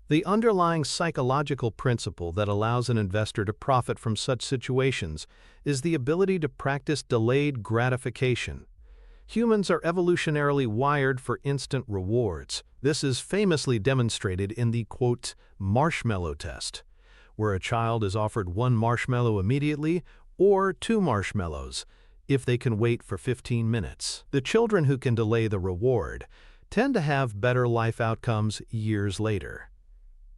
The underlying psychological principle that allows an investor to profit from such situations is the ability to practice delayed gratification. Humans are evolutionarily wired for instant rewards. This is famously demonstrated in the, quote, marshmallow test, where a child is offered 1 marshmallow immediately or 2 marshmallows if they can wait for 15 minutes. The children who can delay the reward tend to have better life outcomes years later.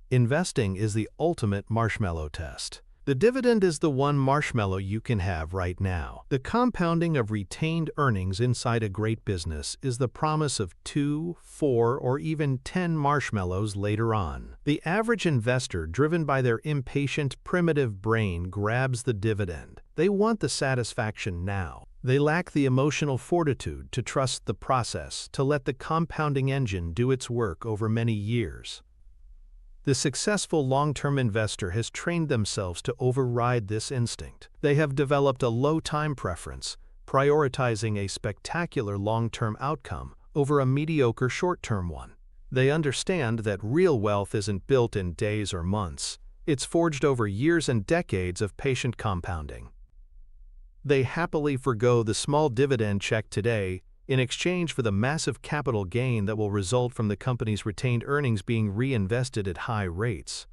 Investing is the ultimate marshmallow test. The dividend is the one marshmallow you can have right now. The compounding of retained earnings inside a great business is the promise of 2, 4, or even 10 marshmallows later on. The average investor, driven by their impatient, primitive brain, grabs the dividend. They want the satisfaction now. They lack the emotional fortitude to trust the process, to let the compounding engine do its work over many years. The successful long-term investor has trained themselves to override this instinct. They have developed a low time preference, prioritizing a spectacular long-term outcome over a mediocre short-term one. They understand that real wealth isn't built in days or months. It's forged over years and decades of patient compounding. They happily forgo the small dividend check today in exchange for the massive capital gain that will result from the company's retained earnings being reinvested at high rates.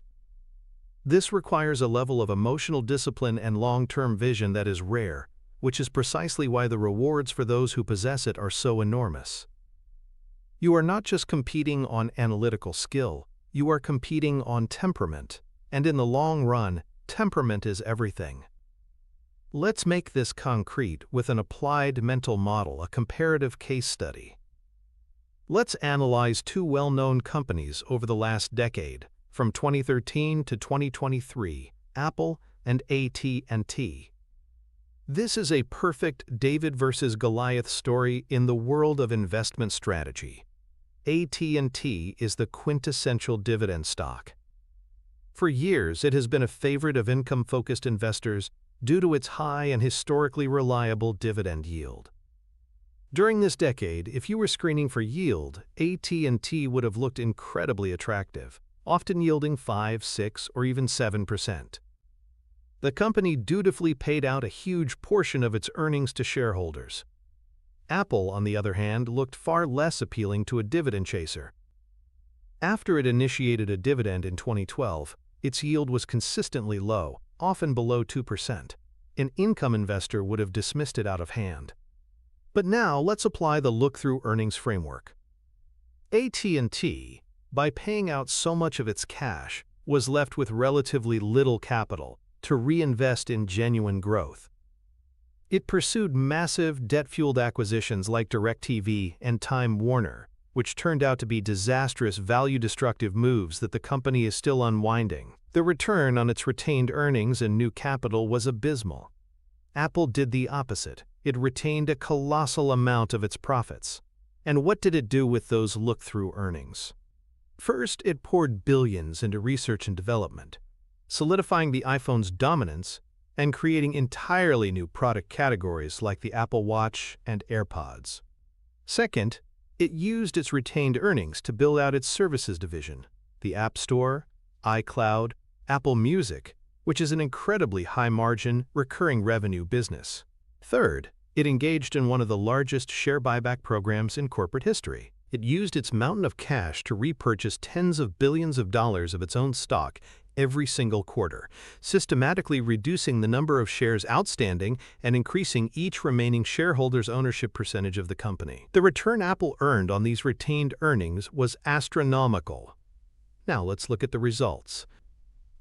This requires a level of emotional discipline and long-term vision that is rare, which is precisely why the rewards for those who possess it are so enormous. You are not just competing on analytical skill, you are competing on temperament, and in the long run, temperament is everything. Let's make this concrete with an applied mental model, a comparative case study. Let's analyze two well-known companies over the last decade, from 2013 to 2023, Apple and AT&T. This is a perfect David versus Goliath story in the world of investment strategy. AT&T is the quintessential dividend stock. For years, it has been a favorite of income-focused investors due to its high and historically reliable dividend yield. During this decade, if you were screening for yield, AT&T would have looked incredibly attractive, often yielding 5, 6, or even 7%. The company dutifully paid out a huge portion of its earnings to shareholders. Apple, on the other hand, looked far less appealing to a dividend chaser. After it initiated a dividend in 2012, its yield was consistently low, often below 2%. An income investor would have dismissed it out of hand. But now let's apply the look-through earnings framework. AT&T, by paying out so much of its cash, was left with relatively little capital to reinvest in genuine growth. It pursued massive, debt-fueled acquisitions like DirecTV and Time Warner, which turned out to be disastrous, value-destructive moves that the company is still unwinding. The return on its retained earnings and new capital was abysmal. Apple did the opposite. It retained a colossal amount of its profits. And what did it do with those look-through earnings? First, it poured billions into research and development, solidifying the iPhone's dominance and creating entirely new product categories like the Apple Watch and AirPods. Second, it used its retained earnings to build out its services division, the App Store, iCloud, Apple Music, which is an incredibly high-margin, recurring revenue business. Third, it engaged in one of the largest share buyback programs in corporate history. It used its mountain of cash to repurchase tens of billions of dollars of its own stock every single quarter, systematically reducing the number of shares outstanding and increasing each remaining shareholder's ownership percentage of the company. The return Apple earned on these retained earnings was astronomical. Now let's look at the results.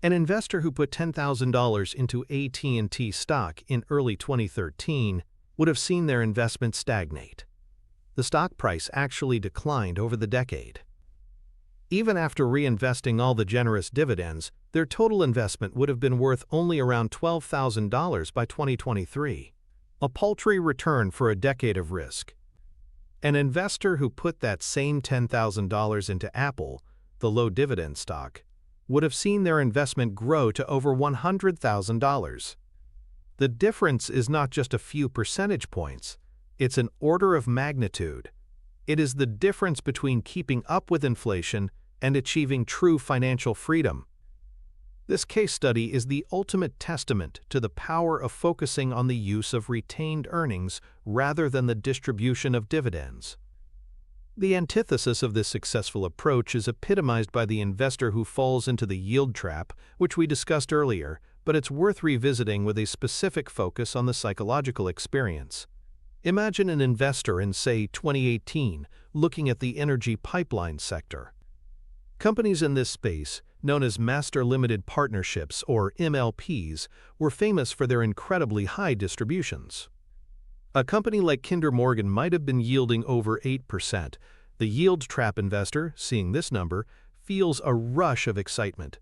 An investor who put $10,000 into AT&T stock in early 2013 would have seen their investment stagnate. The stock price actually declined over the decade. Even after reinvesting all the generous dividends, their total investment would have been worth only around $12,000 by 2023, a paltry return for a decade of risk. An investor who put that same $10,000 into Apple, the low-dividend stock, would have seen their investment grow to over $100,000. The difference is not just a few percentage points, it's an order of magnitude. It is the difference between keeping up with inflation and achieving true financial freedom. This case study is the ultimate testament to the power of focusing on the use of retained earnings rather than the distribution of dividends. The antithesis of this successful approach is epitomized by the investor who falls into the yield trap, which we discussed earlier, but it's worth revisiting with a specific focus on the psychological experience. Imagine an investor in, say, 2018, looking at the energy pipeline sector. Companies in this space, known as Master Limited Partnerships or MLPs, were famous for their incredibly high distributions. A company like Kinder Morgan might have been yielding over 8%. The yield trap investor, seeing this number, feels a rush of excitement.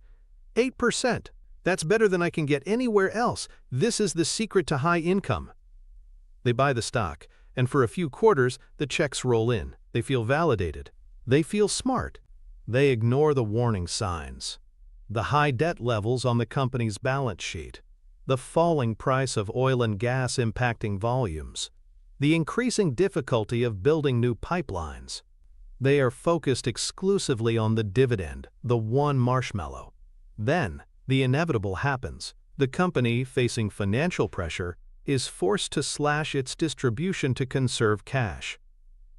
8%! That's better than I can get anywhere else. This is the secret to high income. They buy the stock, and for a few quarters, the checks roll in. They feel validated. They feel smart. They ignore the warning signs. The high debt levels on the company's balance sheet. The falling price of oil and gas impacting volumes. The increasing difficulty of building new pipelines. They are focused exclusively on the dividend, the one marshmallow. Then, the inevitable happens. The company, facing financial pressure, is forced to slash its distribution to conserve cash.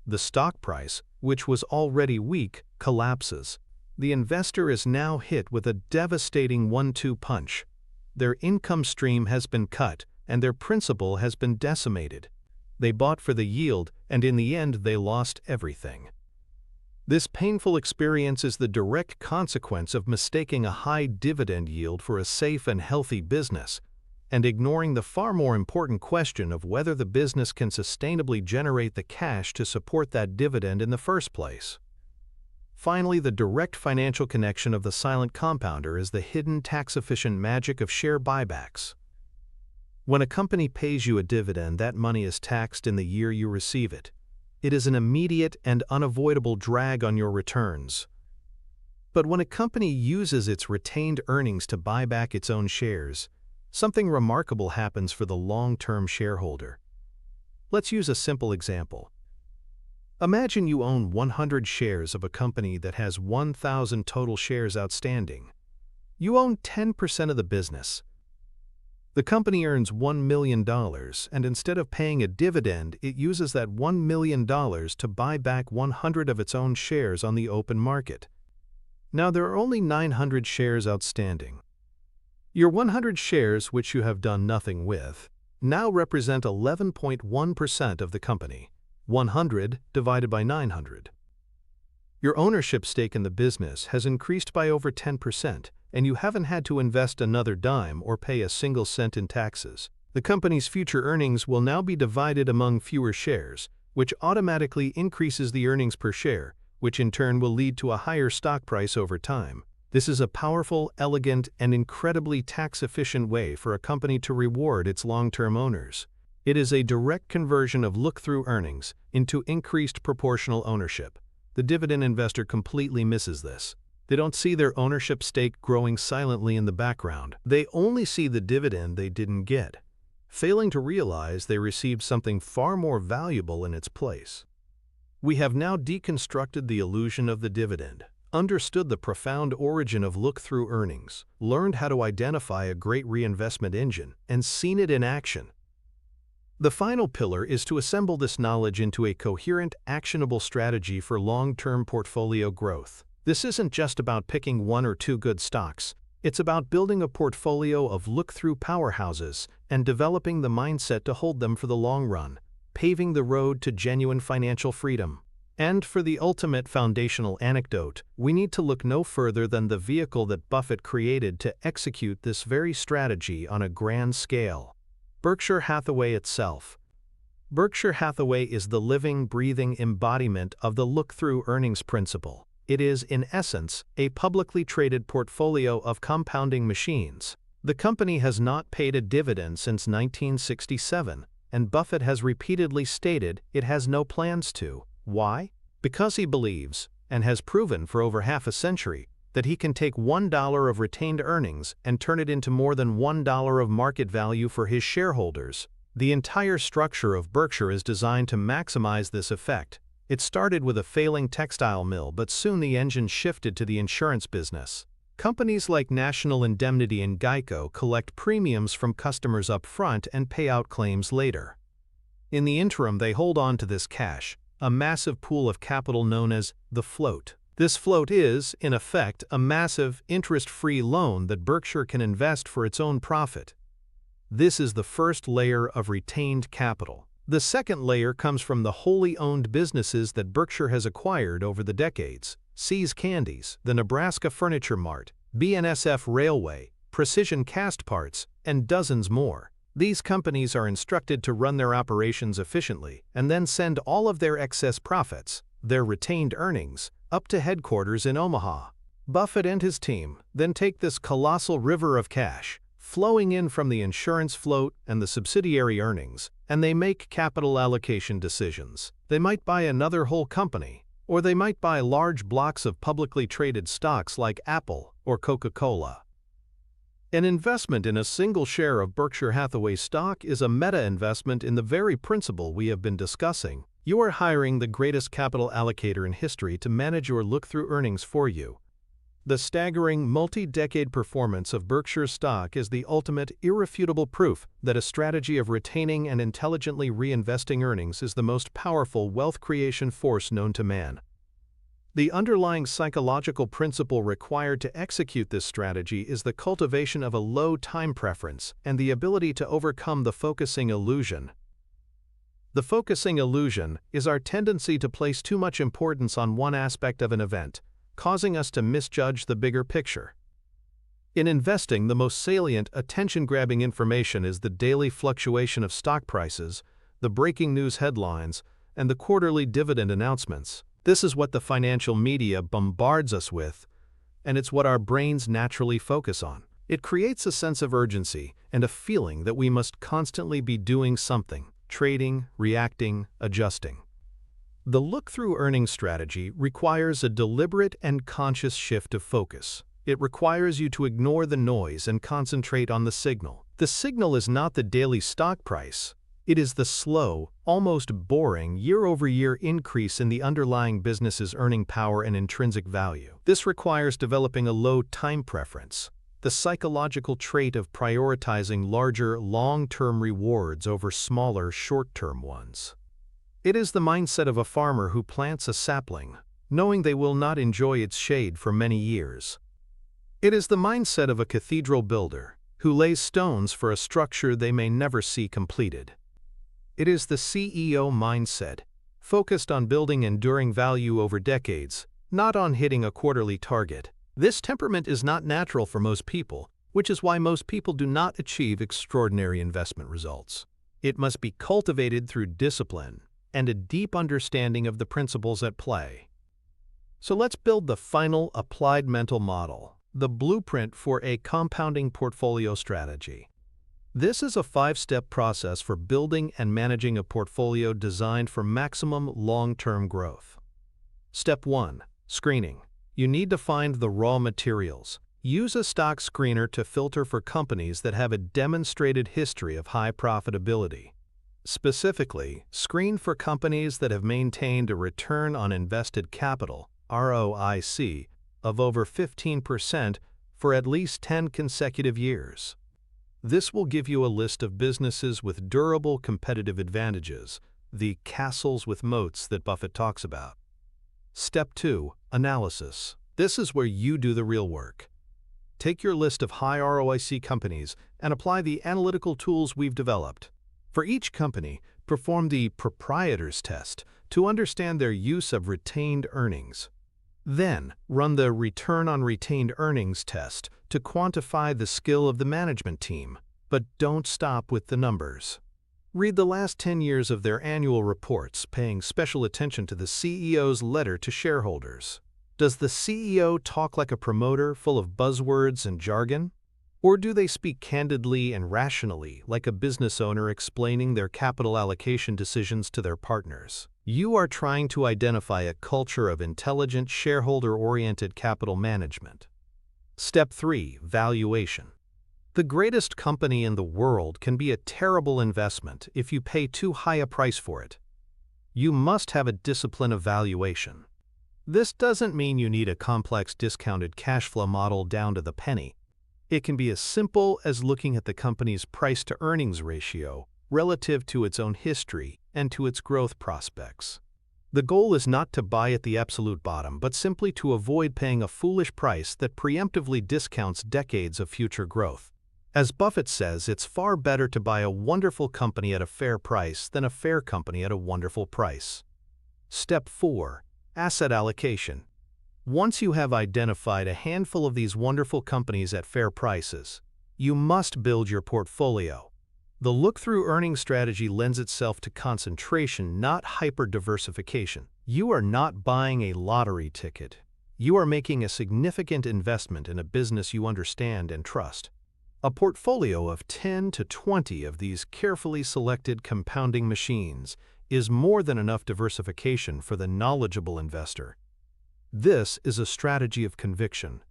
The stock price, which was already weak, collapses. The investor is now hit with a devastating 1-2 punch. Their income stream has been cut, and their principal has been decimated. They bought for the yield, and in the end they lost everything. This painful experience is the direct consequence of mistaking a high dividend yield for a safe and healthy business. and ignoring the far more important question of whether the business can sustainably generate the cash to support that dividend in the first place. Finally, the direct financial connection of the silent compounder is the hidden tax-efficient magic of share buybacks. When a company pays you a dividend, that money is taxed in the year you receive it. It is an immediate and unavoidable drag on your returns. But when a company uses its retained earnings to buy back its own shares, something remarkable happens for the long-term shareholder. Let's use a simple example. Imagine you own 100 shares of a company that has 1,000 total shares outstanding. You own 10% of the business. The company earns $1 million, and instead of paying a dividend, it uses that $1 million to buy back 100 of its own shares on the open market. Now there are only 900 shares outstanding. Your 100 shares, which you have done nothing with, now represent 11.1% of the company. 100 divided by 900. Your ownership stake in the business has increased by over 10%, and you haven't had to invest another dime or pay a single cent in taxes. The company's future earnings will now be divided among fewer shares, which automatically increases the earnings per share, which in turn will lead to a higher stock price over time. This is a powerful, elegant, and incredibly tax-efficient way for a company to reward its long-term owners. It is a direct conversion of look-through earnings into increased proportional ownership. The dividend investor completely misses this. They don't see their ownership stake growing silently in the background. They only see the dividend they didn't get, failing to realize they received something far more valuable in its place. We have now deconstructed the illusion of the dividend, understood the profound origin of look-through earnings, learned how to identify a great reinvestment engine, and seen it in action. The final pillar is to assemble this knowledge into a coherent, actionable strategy for long-term portfolio growth. This isn't just about picking one or two good stocks. It's about building a portfolio of look-through powerhouses and developing the mindset to hold them for the long run, paving the road to genuine financial freedom. And for the ultimate foundational anecdote, we need to look no further than the vehicle that Buffett created to execute this very strategy on a grand scale: Berkshire Hathaway itself. Berkshire Hathaway is the living, breathing embodiment of the look-through earnings principle. It is, in essence, a publicly traded portfolio of compounding machines. The company has not paid a dividend since 1967, and Buffett has repeatedly stated it has no plans to. Why? Because he believes, and has proven for over half a century, that he can take $1 of retained earnings and turn it into more than $1 of market value for his shareholders. The entire structure of Berkshire is designed to maximize this effect. It started with a failing textile mill, but soon the engine shifted to the insurance business. Companies like National Indemnity and Geico collect premiums from customers up front and pay out claims later. In the interim, they hold on to this cash, a massive pool of capital known as the float. This float is, in effect, a massive, interest-free loan that Berkshire can invest for its own profit. This is the first layer of retained capital. The second layer comes from the wholly owned businesses that Berkshire has acquired over the decades: See's Candies, the Nebraska Furniture Mart, BNSF Railway, Precision Cast Parts, and dozens more. These companies are instructed to run their operations efficiently and then send all of their excess profits, their retained earnings, up to headquarters in Omaha. Buffett and his team then take this colossal river of cash, flowing in from the insurance float and the subsidiary earnings, and they make capital allocation decisions. They might buy another whole company, or they might buy large blocks of publicly traded stocks like Apple or Coca-Cola. An investment in a single share of Berkshire Hathaway stock is a meta-investment in the very principle we have been discussing. You are hiring the greatest capital allocator in history to manage your look-through earnings for you. The staggering multi-decade performance of Berkshire stock is the ultimate, irrefutable proof that a strategy of retaining and intelligently reinvesting earnings is the most powerful wealth creation force known to man. The underlying psychological principle required to execute this strategy is the cultivation of a low time preference and the ability to overcome the focusing illusion. The focusing illusion is our tendency to place too much importance on one aspect of an event, causing us to misjudge the bigger picture. In investing, the most salient, attention-grabbing information is the daily fluctuation of stock prices, the breaking news headlines, and the quarterly dividend announcements. This is what the financial media bombards us with, and it's what our brains naturally focus on. It creates a sense of urgency and a feeling that we must constantly be doing something, trading, reacting, adjusting. The look-through earnings strategy requires a deliberate and conscious shift of focus. It requires you to ignore the noise and concentrate on the signal. The signal is not the daily stock price. It is the slow, almost boring year-over-year increase in the underlying business's earning power and intrinsic value. This requires developing a low time preference, the psychological trait of prioritizing larger, long-term rewards over smaller, short-term ones. It is the mindset of a farmer who plants a sapling, knowing they will not enjoy its shade for many years. It is the mindset of a cathedral builder, who lays stones for a structure they may never see completed. It is the CEO mindset, focused on building enduring value over decades, not on hitting a quarterly target. This temperament is not natural for most people, which is why most people do not achieve extraordinary investment results. It must be cultivated through discipline and a deep understanding of the principles at play. So let's build the final applied mental model, the blueprint for a compounding portfolio strategy. This is a 5-step process for building and managing a portfolio designed for maximum long-term growth. Step 1. Screening. You need to find the raw materials. Use a stock screener to filter for companies that have a demonstrated history of high profitability. Specifically, screen for companies that have maintained a return on invested capital, ROIC, of over 15% for at least 10 consecutive years. This will give you a list of businesses with durable competitive advantages, the castles with moats that Buffett talks about. Step 2. Analysis. This is where you do the real work. Take your list of high ROIC companies and apply the analytical tools we've developed. For each company, perform the proprietor's test to understand their use of retained earnings. Then, run the return on retained earnings test to quantify the skill of the management team. But don't stop with the numbers. Read the last 10 years of their annual reports, paying special attention to the CEO's letter to shareholders. Does the CEO talk like a promoter, full of buzzwords and jargon? Or do they speak candidly and rationally, like a business owner explaining their capital allocation decisions to their partners? You are trying to identify a culture of intelligent, shareholder-oriented capital management. Step 3. Valuation. The greatest company in the world can be a terrible investment if you pay too high a price for it. You must have a discipline of valuation. This doesn't mean you need a complex discounted cash flow model down to the penny. It can be as simple as looking at the company's price-to-earnings ratio relative to its own history and to its growth prospects. The goal is not to buy at the absolute bottom, but simply to avoid paying a foolish price that preemptively discounts decades of future growth. As Buffett says, it's far better to buy a wonderful company at a fair price than a fair company at a wonderful price. Step 4. Asset allocation. Once you have identified a handful of these wonderful companies at fair prices, you must build your portfolio. The look-through earnings strategy lends itself to concentration, not hyper-diversification. You are not buying a lottery ticket. You are making a significant investment in a business you understand and trust. A portfolio of 10 to 20 of these carefully selected compounding machines is more than enough diversification for the knowledgeable investor. This is a strategy of conviction.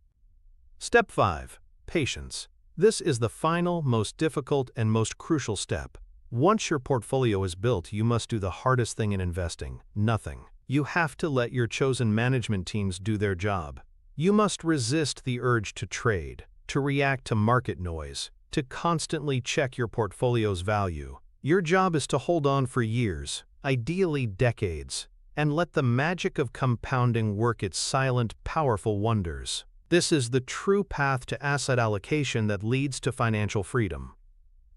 Step 5. Patience. This is the final, most difficult, and most crucial step. Once your portfolio is built, you must do the hardest thing in investing: nothing. You have to let your chosen management teams do their job. You must resist the urge to trade, to react to market noise, to constantly check your portfolio's value. Your job is to hold on for years, ideally decades, and let the magic of compounding work its silent, powerful wonders. This is the true path to asset allocation that leads to financial freedom.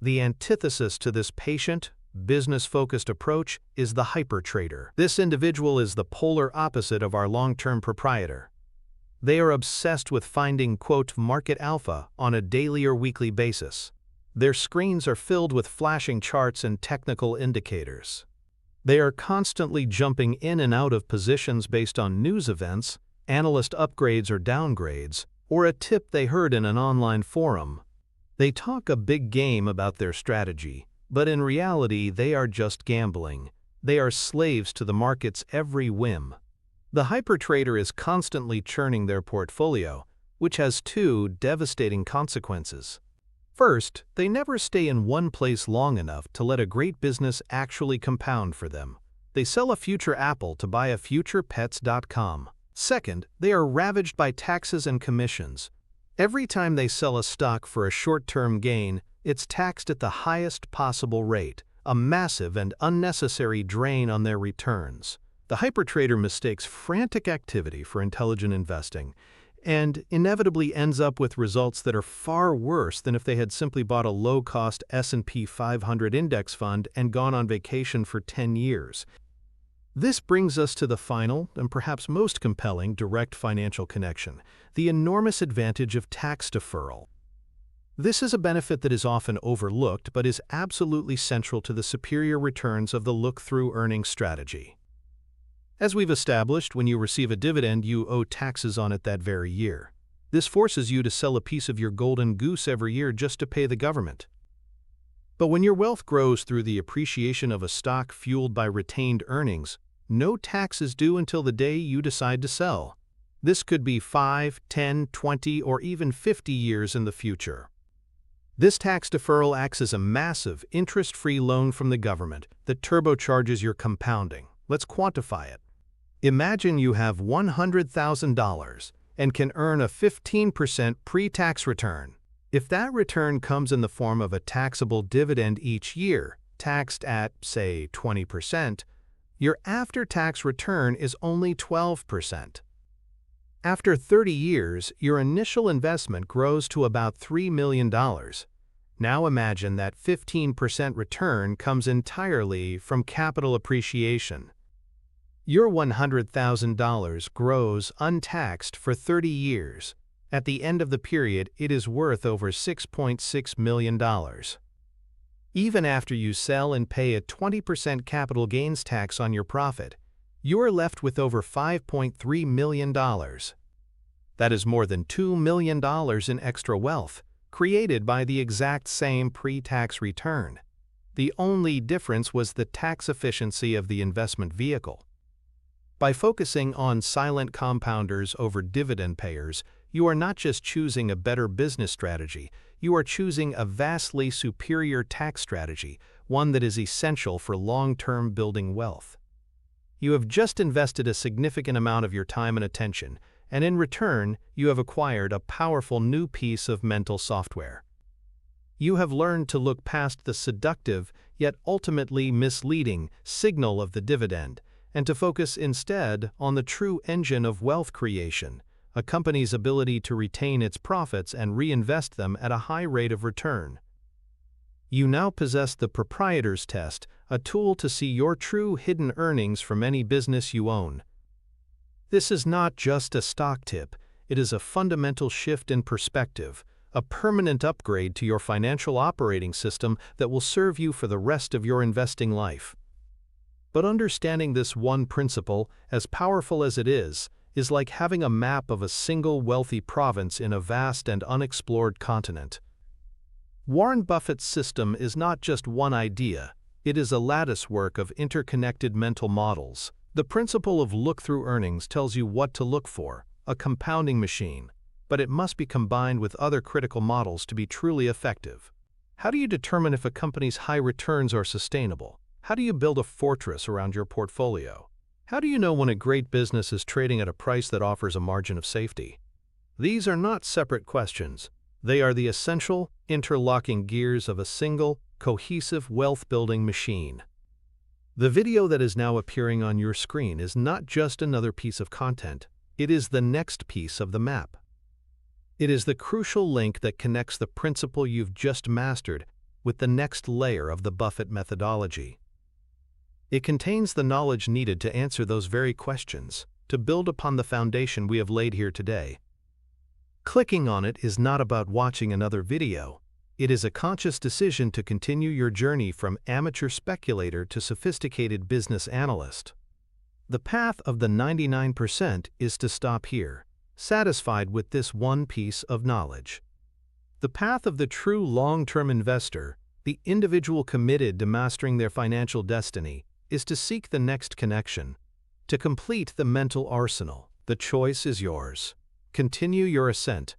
The antithesis to this patient, business-focused approach is the hyper-trader. This individual is the polar opposite of our long-term proprietor. They are obsessed with finding, quote, market alpha on a daily or weekly basis. Their screens are filled with flashing charts and technical indicators. They are constantly jumping in and out of positions based on news events, analyst upgrades or downgrades, or a tip they heard in an online forum. They talk a big game about their strategy, but in reality they are just gambling. They are slaves to the market's every whim. The hypertrader is constantly churning their portfolio, which has two devastating consequences. First, they never stay in one place long enough to let a great business actually compound for them. They sell a future Apple to buy a future pets.com. Second, they are ravaged by taxes and commissions. Every time they sell a stock for a short-term gain, it's taxed at the highest possible rate, a massive and unnecessary drain on their returns. The hypertrader mistakes frantic activity for intelligent investing and inevitably ends up with results that are far worse than if they had simply bought a low-cost S&P 500 index fund and gone on vacation for 10 years. This brings us to the final and perhaps most compelling direct financial connection, the enormous advantage of tax deferral. This is a benefit that is often overlooked but is absolutely central to the superior returns of the look-through earnings strategy. As we've established, when you receive a dividend, you owe taxes on it that very year. This forces you to sell a piece of your golden goose every year just to pay the government. But when your wealth grows through the appreciation of a stock fueled by retained earnings, no tax is due until the day you decide to sell. This could be 5, 10, 20, or even 50 years in the future. This tax deferral acts as a massive, interest-free loan from the government that turbocharges your compounding. Let's quantify it. Imagine you have $100,000 and can earn a 15% pre-tax return. If that return comes in the form of a taxable dividend each year, taxed at, say, 20%, your after-tax return is only 12%. After 30 years, your initial investment grows to about $3 million. Now imagine that 15% return comes entirely from capital appreciation. Your $100,000 grows untaxed for 30 years. At the end of the period, it is worth over $6.6 million. Even after you sell and pay a 20% capital gains tax on your profit, you are left with over $5.3 million. That is more than $2 million in extra wealth, created by the exact same pre-tax return. The only difference was the tax efficiency of the investment vehicle. By focusing on silent compounders over dividend payers, you are not just choosing a better business strategy, you are choosing a vastly superior tax strategy, one that is essential for long-term building wealth. You have just invested a significant amount of your time and attention, and in return, you have acquired a powerful new piece of mental software. You have learned to look past the seductive, yet ultimately misleading, signal of the dividend, and to focus instead on the true engine of wealth creation, a company's ability to retain its profits and reinvest them at a high rate of return. You now possess the proprietor's test, a tool to see your true hidden earnings from any business you own. This is not just a stock tip, it is a fundamental shift in perspective, a permanent upgrade to your financial operating system that will serve you for the rest of your investing life. But understanding this one principle, as powerful as it is like having a map of a single wealthy province in a vast and unexplored continent. Warren Buffett's system is not just one idea, it is a latticework of interconnected mental models. The principle of look-through earnings tells you what to look for, a compounding machine, but it must be combined with other critical models to be truly effective. How do you determine if a company's high returns are sustainable? How do you build a fortress around your portfolio? How do you know when a great business is trading at a price that offers a margin of safety? These are not separate questions. They are the essential, interlocking gears of a single, cohesive wealth-building machine. The video that is now appearing on your screen is not just another piece of content, it is the next piece of the map. It is the crucial link that connects the principle you've just mastered with the next layer of the Buffett methodology. It contains the knowledge needed to answer those very questions. to build upon the foundation we have laid here today. Clicking on it is not about watching another video. It is a conscious decision to continue your journey from amateur speculator to sophisticated business analyst. The path of the 99% is to stop here, satisfied with this one piece of knowledge. The path of the true long-term investor, the individual committed to mastering their financial destiny, is to seek the next connection, to complete the mental arsenal. The choice is yours. Continue your ascent,